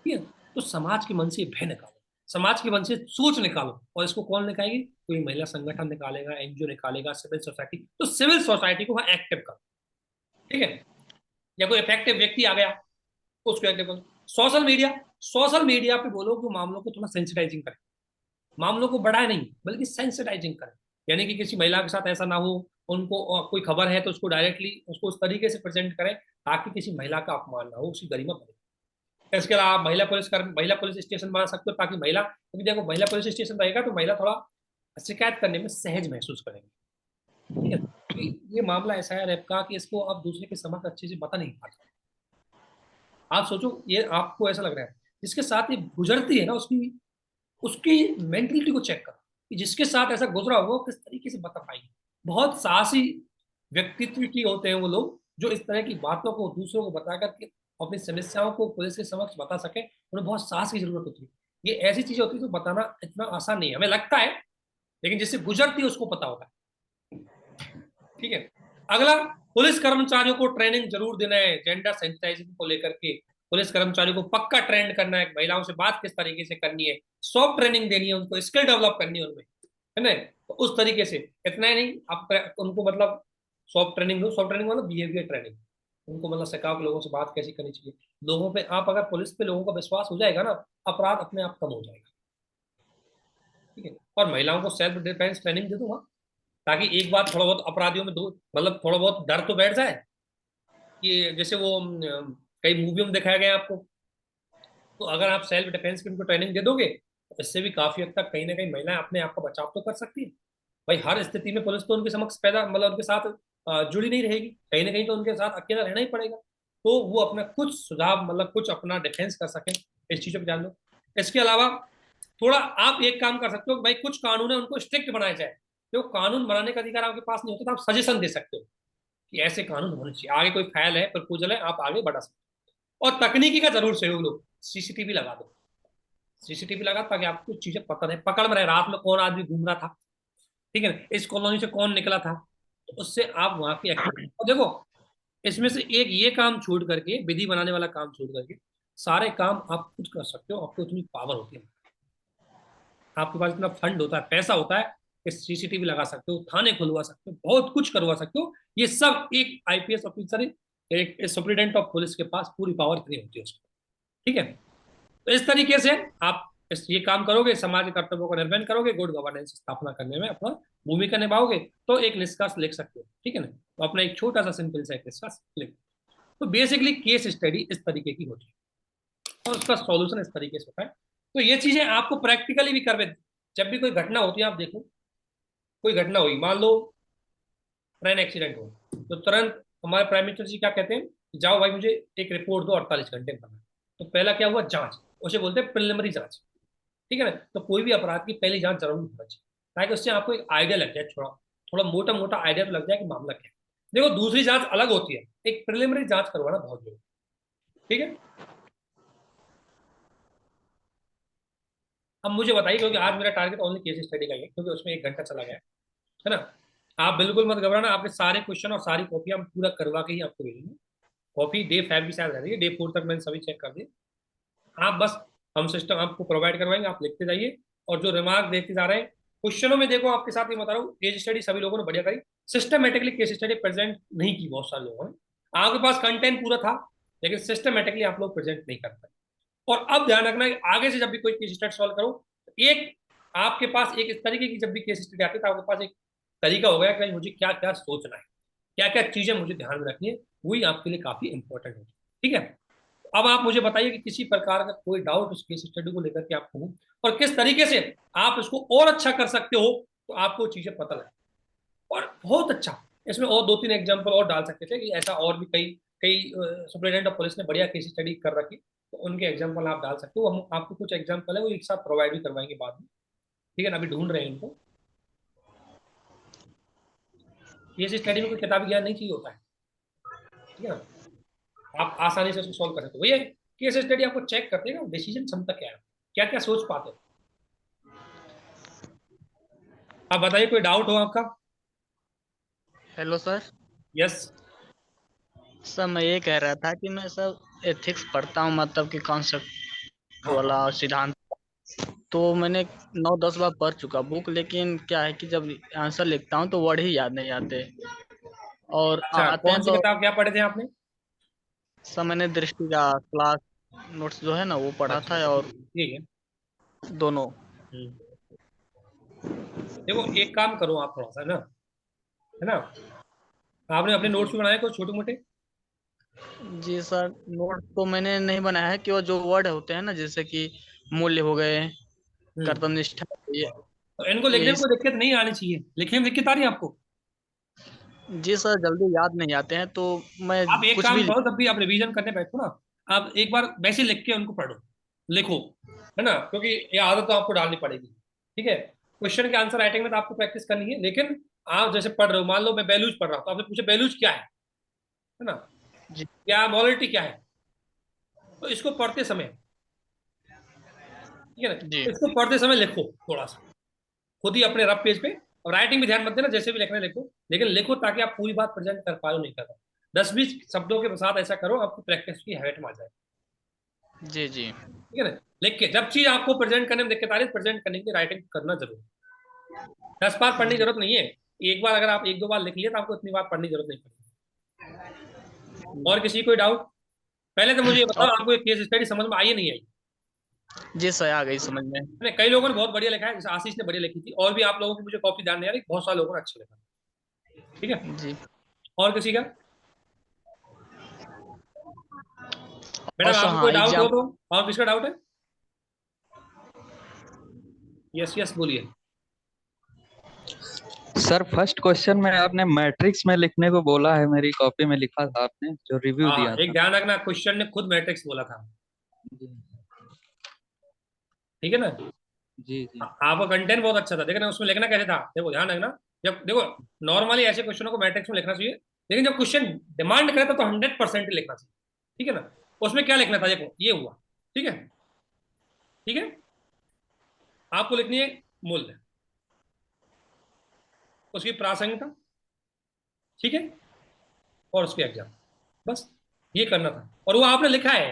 ठीक है। तो समाज के मन से भय निकालो, समाज के मन से सोच निकालो, और इसको कौन निकालेगी? कोई महिला संगठन निकालेगा, एनजीओ निकालेगा, सिविल सोसाइटी। तो सिविल सोसाइटी को वहां एक्टिव करो, ठीक है। या कोई इफेक्टिव व्यक्ति आ गया उसको एक्टिव करो। सोशल मीडिया पे बोलो कि मामलों को थोड़ा सेंसिटाइजिंग करें, मामलों को बढ़ाए नहीं बल्कि सेंसिटाइजिंग करें। यानी कि किसी महिला के साथ ऐसा ना हो, उनको कोई खबर है तो उसको डायरेक्टली उसको उस तरीके से प्रेजेंट करें ताकि किसी महिला का अपमान ना हो, उसकी गरिमा बढ़े। इसके अलावा आप महिला पुलिस स्टेशन बना सकते हो, ताकि महिला, क्योंकि देखो महिला पुलिस स्टेशन रहेगा तो महिला थोड़ा शिकायत करने में सहज महसूस करेंगे, ठीक है। ये मामला ऐसा है रेप का कि इसको आप दूसरे के समक्ष अच्छे से बता नहीं पाते। आप सोचो, ये आपको ऐसा लग रहा है जिसके साथ ये गुजरती है ना, उसकी उसकी मेंटलिटी को चेक करो कि जिसके साथ ऐसा गुजरा वो किस तरीके से बता पाएगी। बहुत साहसी व्यक्तित्व की होते हैं वो लोग जो इस तरह की बातों को दूसरों को बता करके अपनी समस्याओं को पुलिस के समक्ष बता सके। उन्हें बहुत साहस की जरूरत होती है। ये ऐसी चीजें होती है जो बताना इतना आसान नहीं है, हमें लगता है, लेकिन जिससे गुजरती है उसको पता होता है, ठीक है। अगला, पुलिस कर्मचारियों को ट्रेनिंग जरूर देना है जेंडर सेंसिटाइजेशन को लेकर के। पुलिस कर्मचारियों को पक्का ट्रेंड करना है, महिलाओं से बात किस तरीके से करनी है, सॉफ्ट ट्रेनिंग देनी है, उनको स्किल डेवलप करनी है उनमें, है ना। तो उस तरीके से इतना ही नहीं, आप उनको मतलब सॉफ्ट ट्रेनिंग दो। सॉफ्ट ट्रेनिंग मतलब बिहेवियर ट्रेनिंग, उनको मतलब सिखाओ कि लोगों से बात कैसी करनी चाहिए। लोगों पे आप अगर पुलिस पे लोगों का विश्वास हो जाएगा ना, अपराध अपने आप कम हो जाएगा, ठीक है। और महिलाओं को सेल्फ डिफेंस ट्रेनिंग दे दूंगा ताकि एक बार थोड़ा बहुत अपराधियों में दो मतलब थोड़ा बहुत डर तो बैठ जाए कि जैसे वो कई मूवियों में दिखाया गया आपको। तो अगर आप सेल्फ डिफेंस की उनको ट्रेनिंग दे दोगे तो इससे भी काफी हद तक कहीं ना कहीं महिलाएं अपने आप का बचाव तो कर सकती है। भाई हर स्थिति में पुलिस तो उनके समक्ष पैदा मतलब उनके साथ जुड़ी नहीं रहेगी, कहीं ना कहीं तो उनके साथ अकेला रहना ही पड़ेगा। तो वो अपना कुछ सुझाव मतलब कुछ अपना डिफेंस कर सकें, इस चीजों पर ध्यान दो। इसके अलावा थोड़ा आप एक काम कर सकते हो कि भाई कुछ कानून है उनको स्ट्रिक्ट बनाया जाए। जो कानून बनाने का अधिकार आपके पास नहीं होता तो आप सजेशन दे सकते हो कि ऐसे कानून होने चाहिए। आगे कोई फाइल है, प्रपोजल है, आप आगे बढ़ा सकते हो। और तकनीकी का जरूर सहयोग लो, सीसीटीवी लगा दो, सीसीटीवी लगा ताकि आपको चीजें पता नहीं, पकड़ में रहे रात में कौन आदमी घूम रहा था, ठीक है ना, इस कॉलोनी से कौन निकला था। तो उससे आप वहां की एक्टिविटी और देखो, इसमें से एक ये काम छोड़ करके, विधि बनाने वाला काम छोड़ करके सारे काम आप खुद कर सकते हो। आपको इतनी पावर होती है, आपके पास इतना फंड होता है, पैसा होता है कि सीसीटीवी लगा सकते हो, थाने खुलवा सकते हो, बहुत कुछ करवा सकते हो। ये सब एक आईपीएस ऑफिसर, एक सुप्रीडेंट ऑफ पुलिस के पास पूरी पावर इतनी होती है उसको, ठीक है। तो इस तरीके से आप ये काम करोगे, समाज के कर्तव्यों का निर्वहन करोगे, गुड गवर्नेंस स्थापना करने में अपना भूमिका निभाओगे, तो एक निष्कर्ष लिख सकते हो, ठीक है ना। तो अपना एक छोटा सा सिंपल सा एक निष्कर्ष लिख। तो बेसिकली केस स्टडी इस तरीके की होती है और उसका सॉल्यूशन इस तरीके से होता है। तो ये चीजें आपको प्रैक्टिकली भी करवे, जब भी कोई घटना होती है, आप देखो कोई घटना हुई, मान लो ट्रेन एक्सीडेंट हो, तो तुरंत हमारे प्राइम मिनिस्टर जी क्या कहते हैं, जाओ भाई मुझे एक रिपोर्ट दो 48 घंटे में। तो पहला क्या हुआ, जांच, उसे बोलते हैं प्रिलिमिनरी जांच, ठीक है ना। तो कोई भी अपराध की पहली जांच जरूर होना चाहिए ताकि उससे आपको एक आइडिया लग जाए, थोड़ा थोड़ा मोटा मोटा आइडिया तो लग जाए कि मामला क्या है। देखो दूसरी जांच अलग होती है, एक प्रिलिमिनरी जांच करवाना बहुत जरूरी, ठीक है। अब मुझे बताइए, क्योंकि आज मेरा टारगेट ओनली केस स्टडी का ही है, क्योंकि उसमें 1 घंटा चला गया है ना। आप बिल्कुल मत घबराना, आपके सारे क्वेश्चन और सारी कॉपी हम पूरा करवा के ही आपको भेजेंगे। कॉपी डे 5 की शायद रही है, डे 4 तक मैंने सभी चेक कर दिए। आप बस, हम सिस्टम आपको प्रोवाइड करवाएंगे, आप लिखते जाइए और जो रिमार्क देते जा रहे हैं क्वेश्चनों में, देखो आपके साथ ये बता रहा हूँ, केस स्टडी सभी लोगों ने बढ़िया करी, सिस्टमेटिकली केस स्टडी प्रेजेंट नहीं की बहुत सारे लोगों ने। आपके पास कंटेंट पूरा था लेकिन सिस्टमेटिकली आप लोग प्रेजेंट नहीं कर पाए। और अब ध्यान रखना है आगे से जब भी कोई केस स्टडी सॉल्व करो, एक आपके पास एक इस तरीके की जब भी केस स्टडी आती है तो आपके पास एक तरीका हो गया कि मुझे क्या क्या सोचना है, क्या क्या चीजें मुझे ध्यान में रखनी है, वही आपके लिए काफी इंपॉर्टेंट होगी, ठीक है। अब आप मुझे बताइए कि किसी प्रकार का कोई डाउट उस केस स्टडी को लेकर के आपको हो, और किस तरीके से आप इसको और अच्छा कर सकते हो, तो आपको चीजें पता लगे। और बहुत अच्छा, इसमें और 2-3 एग्जाम्पल और डाल सकते थे कि ऐसा और भी कई कई सुप्रिटेंडेंट ऑफ पुलिस ने बढ़िया केस स्टडी कर रखी, तो उनके एग्जाम्पल आप डाल सकते हो। हम आपको कुछ एग्जाम्पल है वो एक साथ प्रोवाइड भी करवाएंगे बाद में, ठीक है ना, अभी ढूंढ रहे हैं इनको। केस स्टडी में कोई किताबी ज्ञान नहीं चाहिए होता है, ठीक है ना, आप आसानी से उसको सॉल्व कर सकते हो। भैया केस स्टडी आपको चेक करते हैं ना डिसीजन क्षमता क्या है, क्या क्या सोच पाते हो। आप बताइए कोई डाउट हो आपका। Hello sir. यस। सर मैं ये कह रहा था कि मैं सर एथिक्स पढ़ता हूँ, मतलब कि कॉन्सेप्ट हाँ वाला सिद्धांत, तो मैंने 9-10 बार पढ़ चुका बुक, लेकिन क्या है कि जब आंसर लिखता हूँ तो वर्ड ही याद नहीं आते, और अच्छा, आते कौन हैं सी तो किताब क्या पढ़े थे आपने। सर मैंने दृष्टि का क्लास नोट्स जो है ना वो पढ़ा अच्छा था, अच्छा, और ठीक है। दोनों। देखो एक काम करो आप थोड़ा सा ना, है ना, आपने अपने नोट्स भी बनाए कुछ छोटे मोटे। जी सर, नोट तो मैंने नहीं बनाया है, केवल जो वर्ड होते हैं ना, जैसे कि मूल्य हो गए, हम्म। कर्तव्यनिष्ठा, ये तो इनको लिखने यही में कोई दिक्कत नहीं आनी चाहिए, लिखने में दिक्कत आ रही है आपको। जी सर, जल्दी याद नहीं आते हैं तो मैं आप एक कुछ काम भी करो, जब भी आप रिवीजन करने बैठो ना, आप एक बार वैसे लिख के उनको पढ़ो, लिखो, है ना, क्योंकि ये आदत तो आपको डालनी पड़ेगी, ठीक है। क्वेश्चन के आंसर राइटिंग में तो आपको प्रैक्टिस करनी है, लेकिन आप जैसे पढ़ रहे हो, मान लो मैं बेलूज पढ़ रहा हूँ, तो आपने पूछे बेलूज क्या है ना, जी क्या मोलिटी क्या है, तो इसको पढ़ते समय, ठीक है ना, जी इसको पढ़ते समय लिखो थोड़ा सा, खुद ही अपने रफ पेज पे। और राइटिंग भी ध्यान मत देना, जैसे भी लिखना है लिखो, लेकिन लिखो ताकि आप पूरी बात प्रेजेंट कर पाओ, नहीं कर पाओ। 10-20 शब्दों के साथ ऐसा करो, आपको प्रैक्टिस की हैबिट में आ जाए, जी जी ठीक है ना। लिख के जब चीज आपको प्रेजेंट करने में दिक्कत आ रही है, प्रेजेंट करने की राइटिंग करना जरूर। 10 बार पढ़ने की जी जरूरत नहीं है, एक बार अगर आप 1-2 बार लिख लिया तो आपको इतनी बार पढ़ने की जरूरत नहीं पड़ेगी। और किसी कोई डाउट। पहले तो मुझे ये और बताओ, आपको एक केस स्टडी समझ में आई है नहीं आई। जी सर, आ गई समझ में। मैंने कई लोगों ने बहुत बढ़िया लिखा है, जैसे आशीष ने बढ़िया लिखी थी, और भी आप लोगों की मुझे कॉपी ध्यान नहीं आ रही, बहुत सारे लोगों ने अच्छा लिखा, ठीक है। जी। और किसी का, और मैडम सर आपको हाँ, कोई डाउट हो एग्जाम। तो। और किसका डाउट है। यस यस बोलिए। सर फर्स्ट क्वेश्चन में आपने मैट्रिक्स में लिखने को बोला है, मेरी कॉपी में लिखा था आपने जो रिव्यू हाँ हाँ, दिया एक था। ध्यान रखना, क्वेश्चन ने खुद मैट्रिक्स बोला था, जी ठीक है ना। जी जी। आपका कंटेंट बहुत अच्छा था, देखना उसमें लिखना कैसे था, देखो ध्यान रखना। जब देखो, नॉर्मली ऐसे क्वेश्चनों को मैट्रिक्स में लिखना चाहिए, लेकिन जब क्वेश्चन डिमांड करे तो 100% ही लिखना चाहिए, ठीक है ना। उसमें क्या लिखना था, देखो ये हुआ, ठीक है, ठीक है। आपको लिखनी है मूल्य, उसकी प्रासंगिकता, ठीक है, और उसके एग्जाम, बस ये करना था। और वो आपने लिखा है,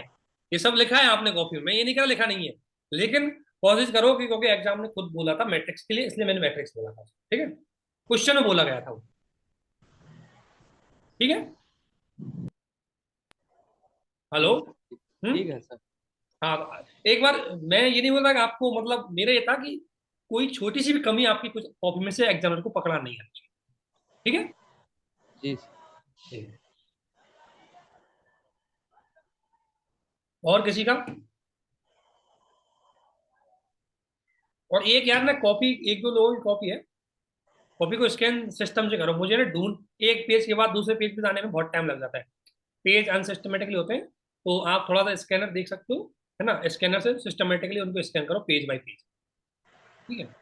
ये सब लिखा है आपने कॉपी में, मैं ये नहीं कह रहा लिखा नहीं है, लेकिन कोशिश करो कि, क्योंकि एग्जाम ने खुद बोला था मैट्रिक्स के लिए, इसलिए मैंने मैट्रिक्स बोला था, ठीक है, क्वेश्चन में बोला गया था वो, ठीक है। हेलो। हम्म। ठीक है सर। हाँ, एक बार मैं ये नहीं बोल रहा कि आपको, मतलब मेरा ये था कि कोई छोटी सी भी कमी आपकी कुछ कॉपी में से एग्जामिनर को पकड़ा नहीं है, ठीक है। जी ठीक है। और किसी का। और एक यार ना कॉपी, 1-2 लोगों की कॉपी है, कॉपी को स्कैन सिस्टम से करो, मुझे ना ढूंढ, एक पेज के बाद दूसरे पेज पे जाने में बहुत टाइम लग जाता है, पेज अनसिस्टमेटिकली होते हैं, तो आप थोड़ा सा स्कैनर देख सकते हो, है ना, स्कैनर से सिस्टमेटिकली उनको स्कैन करो पेज बाय पेज, ठीक है।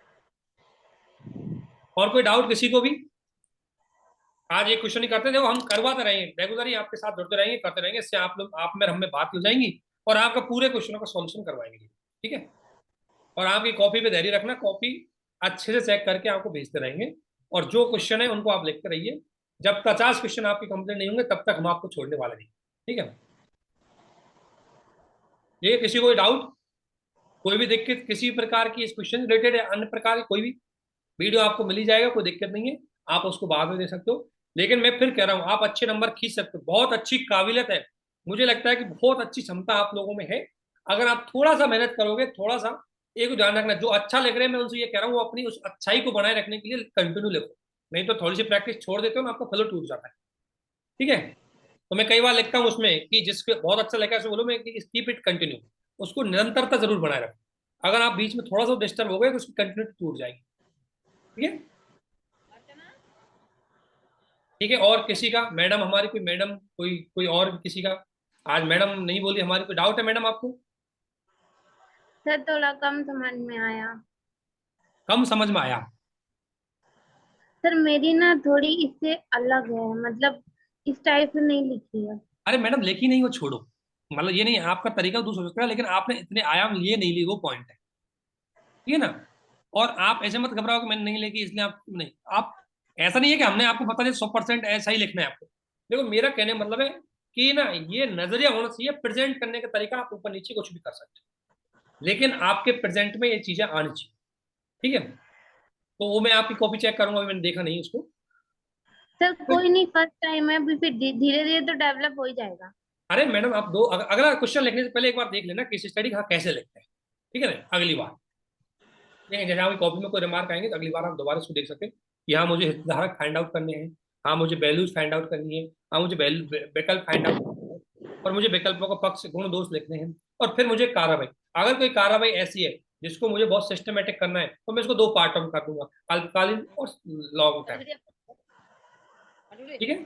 और कोई डाउट किसी को भी। आज एक क्वेश्चन ही करते थे, वो हम करवाते रहेंगे रेगुलर ही, आपके साथ जुड़ते रहेंगे, करते रहेंगे, इससे आप लोग, आप में हम में बात हो जाएंगी, और आपका पूरे क्वेश्चनों का सॉल्यूशन करवाएंगे, ठीक है। और आपकी कॉपी पे धैर्य रखना, कॉपी अच्छे से चेक करके आपको भेजते रहेंगे, और जो क्वेश्चन है उनको आप लिखते रहिए, जब 50 क्वेश्चन आपके कंप्लीट नहीं होंगे तब तक हम आपको छोड़ने वाले नहीं, ठीक है। ये किसी को डाउट, कोई भी दिक्कत किसी प्रकार की, इस क्वेश्चन रिलेटेड है, अन्य प्रकार की कोई भी, वीडियो आपको मिल ही जाएगा, कोई दिक्कत नहीं है, आप उसको बाद में दे सकते हो। लेकिन मैं फिर कह रहा हूँ, आप अच्छे नंबर खींच सकते हो, बहुत अच्छी काबिलियत है, मुझे लगता है कि बहुत अच्छी क्षमता आप लोगों में है, अगर आप थोड़ा सा मेहनत करोगे, थोड़ा सा। एक ध्यान रखना, जो अच्छा लिख रहे हैं मैं उनसे ये कह रहा हूँ, वो अपनी उस अच्छाई को बनाए रखने के लिए कंटिन्यू लिखो, नहीं तो थोड़ी सी प्रैक्टिस छोड़ देते हो ना, आपका फ्लो टूट जाता है, ठीक है। तो मैं कई बार लिखता हूँ उसमें कि जिसके बहुत अच्छा लिखा है उसको बोलो मैं कि कीप इट कंटिन्यू, उसको निरंतरता जरूर बनाए रखो। अगर आप बीच में थोड़ा सा डिस्टर्ब हो गए तो उसकी कंटिन्यूटी टूट जाएगी। ठीक है, ठीक है। और किसी का, मैडम हमारी कोई मैडम, कोई कोई और किसी का, आज मैडम नहीं बोली हमारी, कोई डाउट है मैडम आपको? सर थोड़ा कम समझ में आया। कम समझ में आया? सर मेरी ना थोड़ी इससे अलग है, मतलब इस टाइप से नहीं लिखी है। अरे मैडम लेखी नहीं, वो छोड़ो, मतलब ये नहीं, आपका तरीका दूसरा हो सकता है, लेकिन आपने इतने आयाम लिए नहीं लिए, वो पॉइंट है। ठीक है ना? और आप ऐसे मत घबराओ कि मैंने नहीं लिखी इसलिए आप नहीं, आप ऐसा नहीं है कि हमने आपको बता दिया 100% ऐसा ही लिखना है आपको। देखो मेरा कहने का मतलब है कि ना ये नजरिया होना चाहिए, प्रेजेंट करने का तरीका आप ऊपर नीचे कुछ भी कर सकते हैं, लेकिन आपके प्रेजेंट में ये चीजें आनी चाहिए। ठीक है, तो वो मैं आपकी कॉपी चेक करूंगा, अभी मैंने देखा नहीं उसको। सर कोई नहीं, फर्स्ट टाइम है, अभी फिर धीरे धीरे तो डेवलप हो ही जाएगा। अरे मैडम आप दो अगला क्वेश्चन लिखने से पहले एक बार देख लेना केस स्टडी हाँ कैसे लिखते हैं। ठीक है ना? अगली बार देखें, जैसे आपकी कॉपी में कोई रिमार्क आएंगे तो अगली बार आप दोबारा उसको देख सकते हैं कि हाँ मुझे हितधारक फाइंड आउट करने हैं, हाँ मुझे वैल्यूज फाइंड आउट करनी है, हाँ मुझे विकल्प फाइंड आउट करना है, और मुझे विकल्पों का पक्ष गुण दोष लिखने हैं, और फिर मुझे कार्रवाई। अगर कोई कार्रवाई ऐसी है जिसको मुझे बहुत सिस्टमेटिक करना है तो मैं इसको दो पार्टों में कर दूंगा, अल्पकालीन और लॉन्ग टाइम। ठीक है,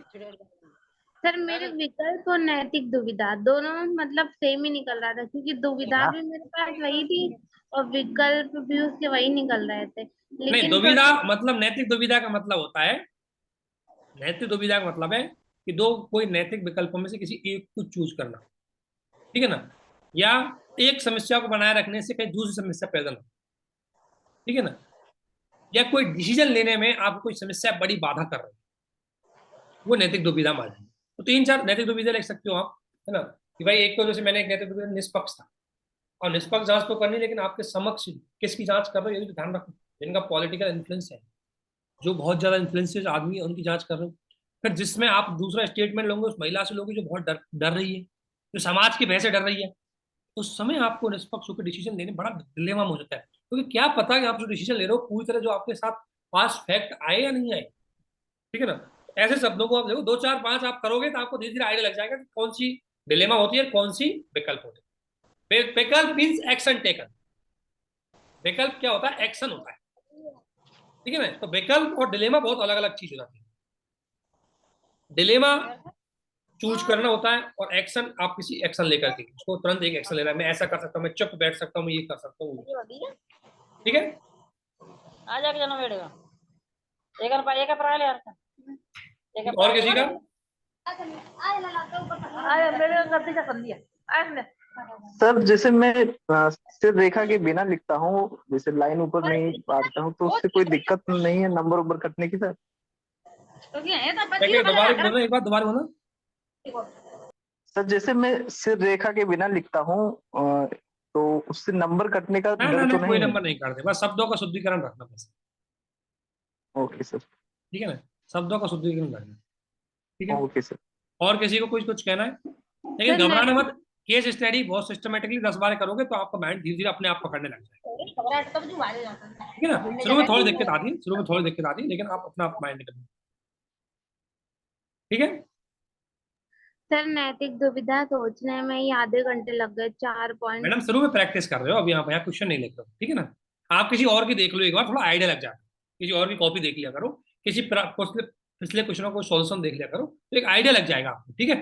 सर मेरे विकल्प और नैतिक दुविधा दोनों मतलब सेम ही निकल रहा था, क्योंकि दुविधा भी मेरे पास वही थी और विकल्प भी उसके वही निकल रहे थे, नहीं लेकिन दुविधा मतलब, नैतिक दुविधा का मतलब होता है, नैतिक दुविधा का मतलब है कि दो कोई नैतिक विकल्पों में से किसी एक को चूज करना। ठीक है ना? या एक समस्या को बनाए रखने से कहीं दूसरी समस्या पैदा ना हो। ठीक है ना? या कोई डिसीजन लेने में आपको कोई समस्या बड़ी बाधा कर रही है, वो नैतिक दुविधा मान जाए। तो तीन चार नैतिक दुविधा लिख सकते हो आप, है ना? कि भाई एक तो जैसे मैंने एक नैतिक दुविधा निष्पक्ष था, और निष्पक्ष जांच तो करनी, लेकिन आपके समक्ष किसकी जांच कर रहे हो ये भी ध्यान रखो, जिनका पॉलिटिकल इन्फ्लुएंस है, जो बहुत ज्यादा इन्फ्लुएंसेस आदमी है उनकी जांच कर रहे हो। फिर जिसमें आप दूसरा स्टेटमेंट लोगे उस महिला से लोगे जो बहुत डर डर रही है, जो समाज की भय से डर रही है, उस समय आपको निष्पक्ष होकर डिसीजन लेने बड़ा डिलेमा हो जाता है, क्योंकि क्या पता कि आप जो डिसीजन ले रहे हो पूरी तरह जो आपके साथ पास फैक्ट आए या नहीं आए। ठीक है ना? ऐसे शब्दों को आप देखो, दो चार पांच आप करोगे तो आपको धीरे धीरे आइडिया लग जाएगा कि कौन सी डिलेमा होती है, कौन सी विकल्प होती है। विकल्प मीन्स एक्शन टेकन, विकल्प क्या होता है? एक्शन होता है। ठीक है ना? तो विकल्प और डिलेमा बहुत अलग अलग चीज हो जाती है। डिलेमा चूज करना होता है, और एक्शन आप किसी एक्शन लेकर के उसको तुरंत एक एक्शन लेना है, मैं ऐसा कर सकता हूँ, मैं चुप बैठ सकता हूँ, मैं ये कर सकता हूँ। ठीक है, आ जाके जना बैठेगा एक अप्रैल यार और किसी का? सर जैसे मैं सिर्फ रेखा के बिना लिखता हूँ, जैसे लाइन ऊपर नहीं पाता हूँ, तो उससे कोई दिक्कत नहीं है नंबर ऊपर कटने की सर? दोबारा बोलना, एक बार दोबारा बोलना। सर जैसे मैं सिर्फ रेखा के बिना लिखता हूँ तो उससे नंबर कटने का ना डर ना तो कोई नहीं है? नंबर नहीं काटते, बस शब्दों का शुद्धिकरण रखना बस। Okay sir. ठीक है ना? शब्दों का शुद्धिकरण रखना। ठीक है, ओके सर। और किसी को कुछ कहना है? लेकिन सर, घबराना मत, केस स्टडी बहुत सिस्टमेटिकली 10 बार करोगे तो आपका माइंड धीरे धीरे अपने आप पकड़ने लग जाएगा। ठीक है ना? शुरू में थोड़ी दिक्कत आती है, शुरू में थोड़ी दिक्कत आती है, लेकिन आप अपना माइंड करो। ठीक है, सर नैतिक दुविधा सोचने में ही आधे घंटे लग गए, 4 पॉइंट। मैडम शुरू में प्रैक्टिस कर रहे हो, अभी आप यहाँ क्वेश्चन नहीं लिख रहे हो। ठीक है ना? आप किसी और की देख लो एक बार, थोड़ा आइडिया लग जाता है, किसी और की कॉपी देख लिया करो, किसी पिछले क्वेश्चनों को सॉल्यूशन देख लिया करो, तो एक आइडिया लग जाएगा आपको। ठीक है,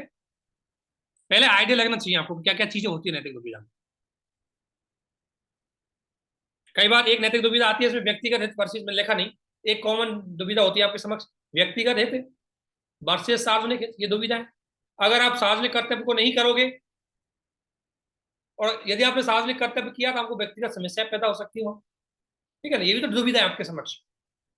पहले आइडिया लगना चाहिए आपको क्या क्या चीजें होती है नैतिक दुविधा। कई बार एक नैतिक दुविधा आती है इसमें व्यक्तिगत हित वर्सेस, में लिखा नहीं, एक कॉमन दुविधा होती है आपके समक्ष, व्यक्तिगत हित वर्सेस सार्वजनिक हित, ये दुविधा है। अगर आप सार्वजनिक कर्तव्य को नहीं करोगे, और यदि आपने सार्वजनिक कर्तव्य किया तो आपको व्यक्तिगत समस्या पैदा हो सकती हो। ठीक है ना? ये भी तो दुविधा है आपके समक्ष।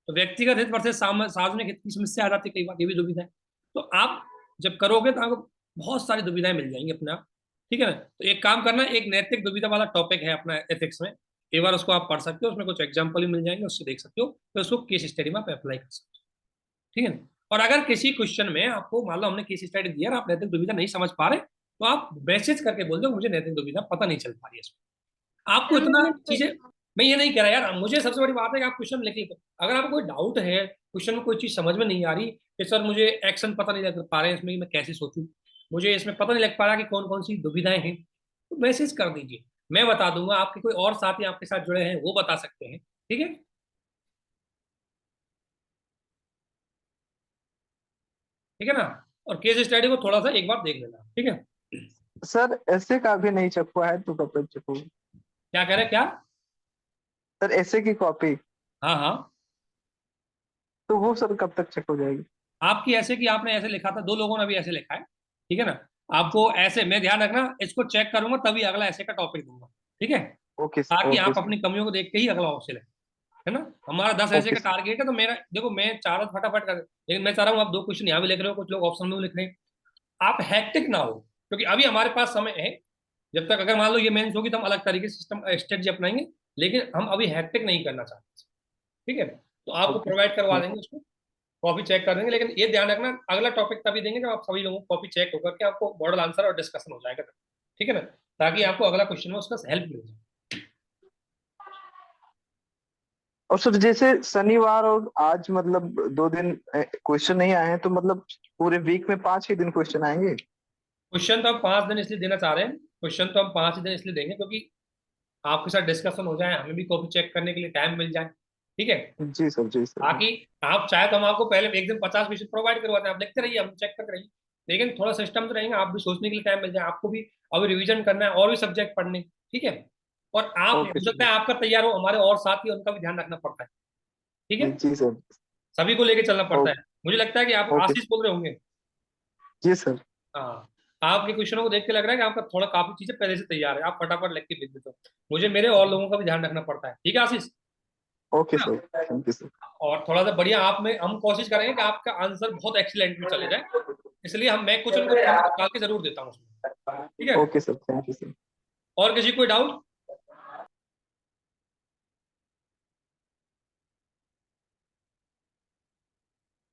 तो व्यक्तिगत हित वर्सेस सार्वजनिक हित की समस्या आ जाती है कई बार, ये भी दुविधा है। तो आप जब करोगे तो आपको बहुत सारी दुविधाएं मिल जाएंगी अपने आप। ठीक है ना? तो एक काम करना, एक नैतिक दुविधा वाला टॉपिक है अपना एथिक्स में, एक बार उसको आप पढ़ सकते हो, उसमें कुछ एग्जाम्पल भी मिल जाएंगे, उससे देख सकते हो, तो उसको केस स्टडी में आप अप्लाई कर सकते हो। ठीक है ना? और अगर किसी क्वेश्चन में आपको मान लो हमने केस स्टडी दिया और आप नैतिक दुविधा नहीं समझ पा रहे, तो आप मैसेज करके बोल दो मुझे नैतिक दुविधा पता नहीं चल पा रही है इसमें। आपको इतना चीजें, मैं ये नहीं कह रहा यार, मुझे सबसे बड़ी बात है कि आप क्वेश्चन लिख लो। अगर आपको कोई डाउट है, क्वेश्चन में कोई चीज समझ में नहीं आ रही कि सर मुझे एक्शन पता नहीं लग पा रहे हैं इसमें, मैं कैसे सोचूं, मुझे इसमें पता नहीं लग पा रहा कि कौन कौन सी दुविधाएं हैं, तो मैसेज कर दीजिए, मैं बता दूंगा। आपके कोई और साथी आपके साथ जुड़े हैं वो बता सकते हैं, ठीक है। ठीक है ना। और केस स्टडी को थोड़ा सा एक बार देख लेना, ठीक है। सर ऐसे का भी नहीं चेक हुआ है तो कब तक चेक होगा? क्या कह रहे हैं, क्या? सर ऐसे की कॉपी, हाँ हाँ। तो वो सर कब तक चेक हो जाएगी? आपकी ऐसे कि आपने ऐसे लिखा था, 2 लोगों ने भी ऐसे लिखा है, ठीक है ना। आपको ऐसे, मैं ध्यान रखना, इसको चेक करूंगा तभी अगला ऐसे का टॉपिक दूंगा, ठीक है। ओके सर, ताकि ओके आप सर, अपनी कमियों को देख के ही अगला ऑप्शन है ना। हमारा 10 ऐसे ओके का सर। टारगेट है, तो मेरा देखो, मैं चाह रहा हूँ फटाफट कर, लेकिन मैं चाह रहा हूँ आप 2 क्वेश्चन यहाँ भी लिख रहे हो, कुछ लोग ऑप्शन में भी लिख रहे हैं। आप हैक्टिक ना हो, क्योंकि अभी हमारे पास समय है। जब तक अगर मान लो ये मेंस होगी तो हम अलग तरीके से सिस्टम स्ट्रेटजी अपनाएंगे, लेकिन हम अभी हैक्टिक नहीं करना चाहते, ठीक है। तो आपको ओके प्रोवाइड करवा थैंक देंगे उसको, कॉपी चेक कर देंगे, लेकिन ये ध्यान रखना अगला टॉपिक तभी देंगे जब आप सभी लोगों को कॉपी चेक होकर के आपको मॉडल आंसर और डिस्कशन हो जाएगा, ठीक है ना, ताकि आपको अगला क्वेश्चन में उसका हेल्प मिल जाए। और सर जैसे शनिवार और आज मतलब 2 दिन क्वेश्चन नहीं आए हैं, तो मतलब पूरे वीक में 5 ही दिन क्वेश्चन आएंगे? क्वेश्चन तो हम 5 दिन इसलिए देना चाह रहे हैं, क्वेश्चन तो हम 5 ही दिन इसलिए देंगे क्योंकि आपके साथ डिस्कशन हो जाए, हमें भी कॉपी चेक करने के लिए टाइम मिल जाए, ठीक है। जी सर, जी सर। बाकी आप चाहे तो हम आपको पहले एक दिन 50 क्वेश्चन प्रोवाइड करवाते हैं, आप देखते रहिए, हम चेक करते रहिए, लेकिन थोड़ा सिस्टम तो रहेगा, आप भी सोचने के लिए टाइम मिल जाए, आपको भी अभी रिवीजन करना है और भी सब्जेक्ट पढ़ने, ठीक है। और आप, ओके हो सकता सर। है आपका तैयार हो, हमारे और साथी उनका भी ध्यान रखना पड़ता है, ठीक है। जी सर। सभी को लेके चलना पड़ता ओ- है। मुझे लगता है कि आप ओके। आशीष बोल रहे होंगे। जी सर। हाँ, आपके क्वेश्चनों को देख के लग रहा है कि आपका थोड़ा काफी चीजें पहले से तैयार है, आप फटाफट लिख के भेज देते हो। मुझे मेरे और लोगों का भी ध्यान रखना पड़ता है, ठीक है आशीष। ओके हाँ, सर, थैंक यू सर। और थोड़ा सा बढ़िया आप में हम कोशिश करेंगे कि आपका आंसर बहुत एक्सीलेंट में चले जाए, इसलिए मैं कुछ उनको टाइम निकाल के जरूर देता हूँ उसमें, ठीक है। Okay sir, thank you sir. और किसी को कोई डाउट?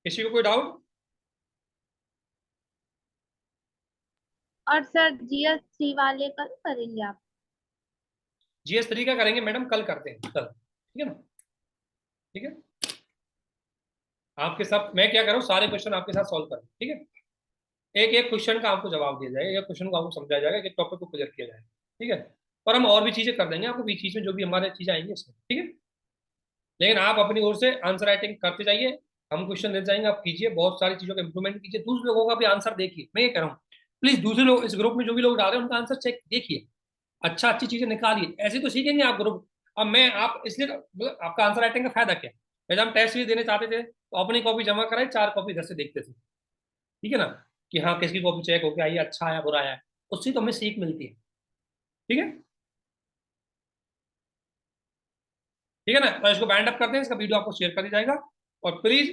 किसी को कोई डाउट? और सर GS3 वाले कल करेंगे आप? GS3 का करेंगे मैडम, कल करते हैं कल, ठीक है ना, ठीक है। आपके साथ मैं क्या करूँ, सारे क्वेश्चन आपके साथ सॉल्व करूँ, ठीक है। एक एक क्वेश्चन का आपको जवाब दिया जाएगा, एक क्वेश्चन को आपको समझाया जाएगा, एक टॉपिक को क्लियर किया जाएगा, ठीक है। और हम और भी चीजें कर देंगे आपको बीच बीच में, जो भी हमारे चीजें आएंगी उसमें, ठीक है। लेकिन आप अपनी ओर से आंसर राइटिंग करते जाइए, हम क्वेश्चन दे जाएंगे, आप कीजिए, बहुत सारी चीजों का इंप्रूवमेंट कीजिए, दूसरे लोगों का भी आंसर देखिए, मैं ये कह रहा हूँ। प्लीज दूसरे लोग इस ग्रुप में जो भी लोग डाल रहे हैं उनका आंसर चेक देखिए, अच्छा अच्छी चीजें निकालिए, ऐसे तो सीखेंगे आप ग्रुप। अब मैं आप इसलिए मतलब आपका आंसर राइटिंग का फायदा क्या है, जब हम टेस्ट भी देने चाहते थे तो अपनी कॉपी जमा कराए, 4 कॉपी घर से देखते थे, ठीक है ना, कि हाँ किसकी कॉपी चेक हो गया, ये अच्छा आया बुरा आया, उससे तो हमें सीख मिलती है, ठीक है। ठीक है ना, तो इसको बैंड अप करते हैं, इसका वीडियो आपको शेयर कर दिया जाएगा। और प्लीज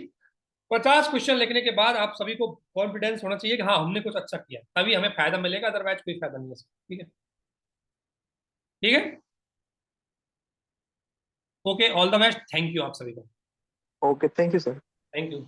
50 क्वेश्चन लिखने के बाद आप सभी को कॉन्फिडेंस होना चाहिए कि हाँ हमने कुछ अच्छा किया, तभी हमें फायदा मिलेगा, अदरवाइज कोई फायदा नहीं है इसका, ठीक है। ठीक है, okay, all the best, thank you आप सभी को, okay, thank you sir. Thank you.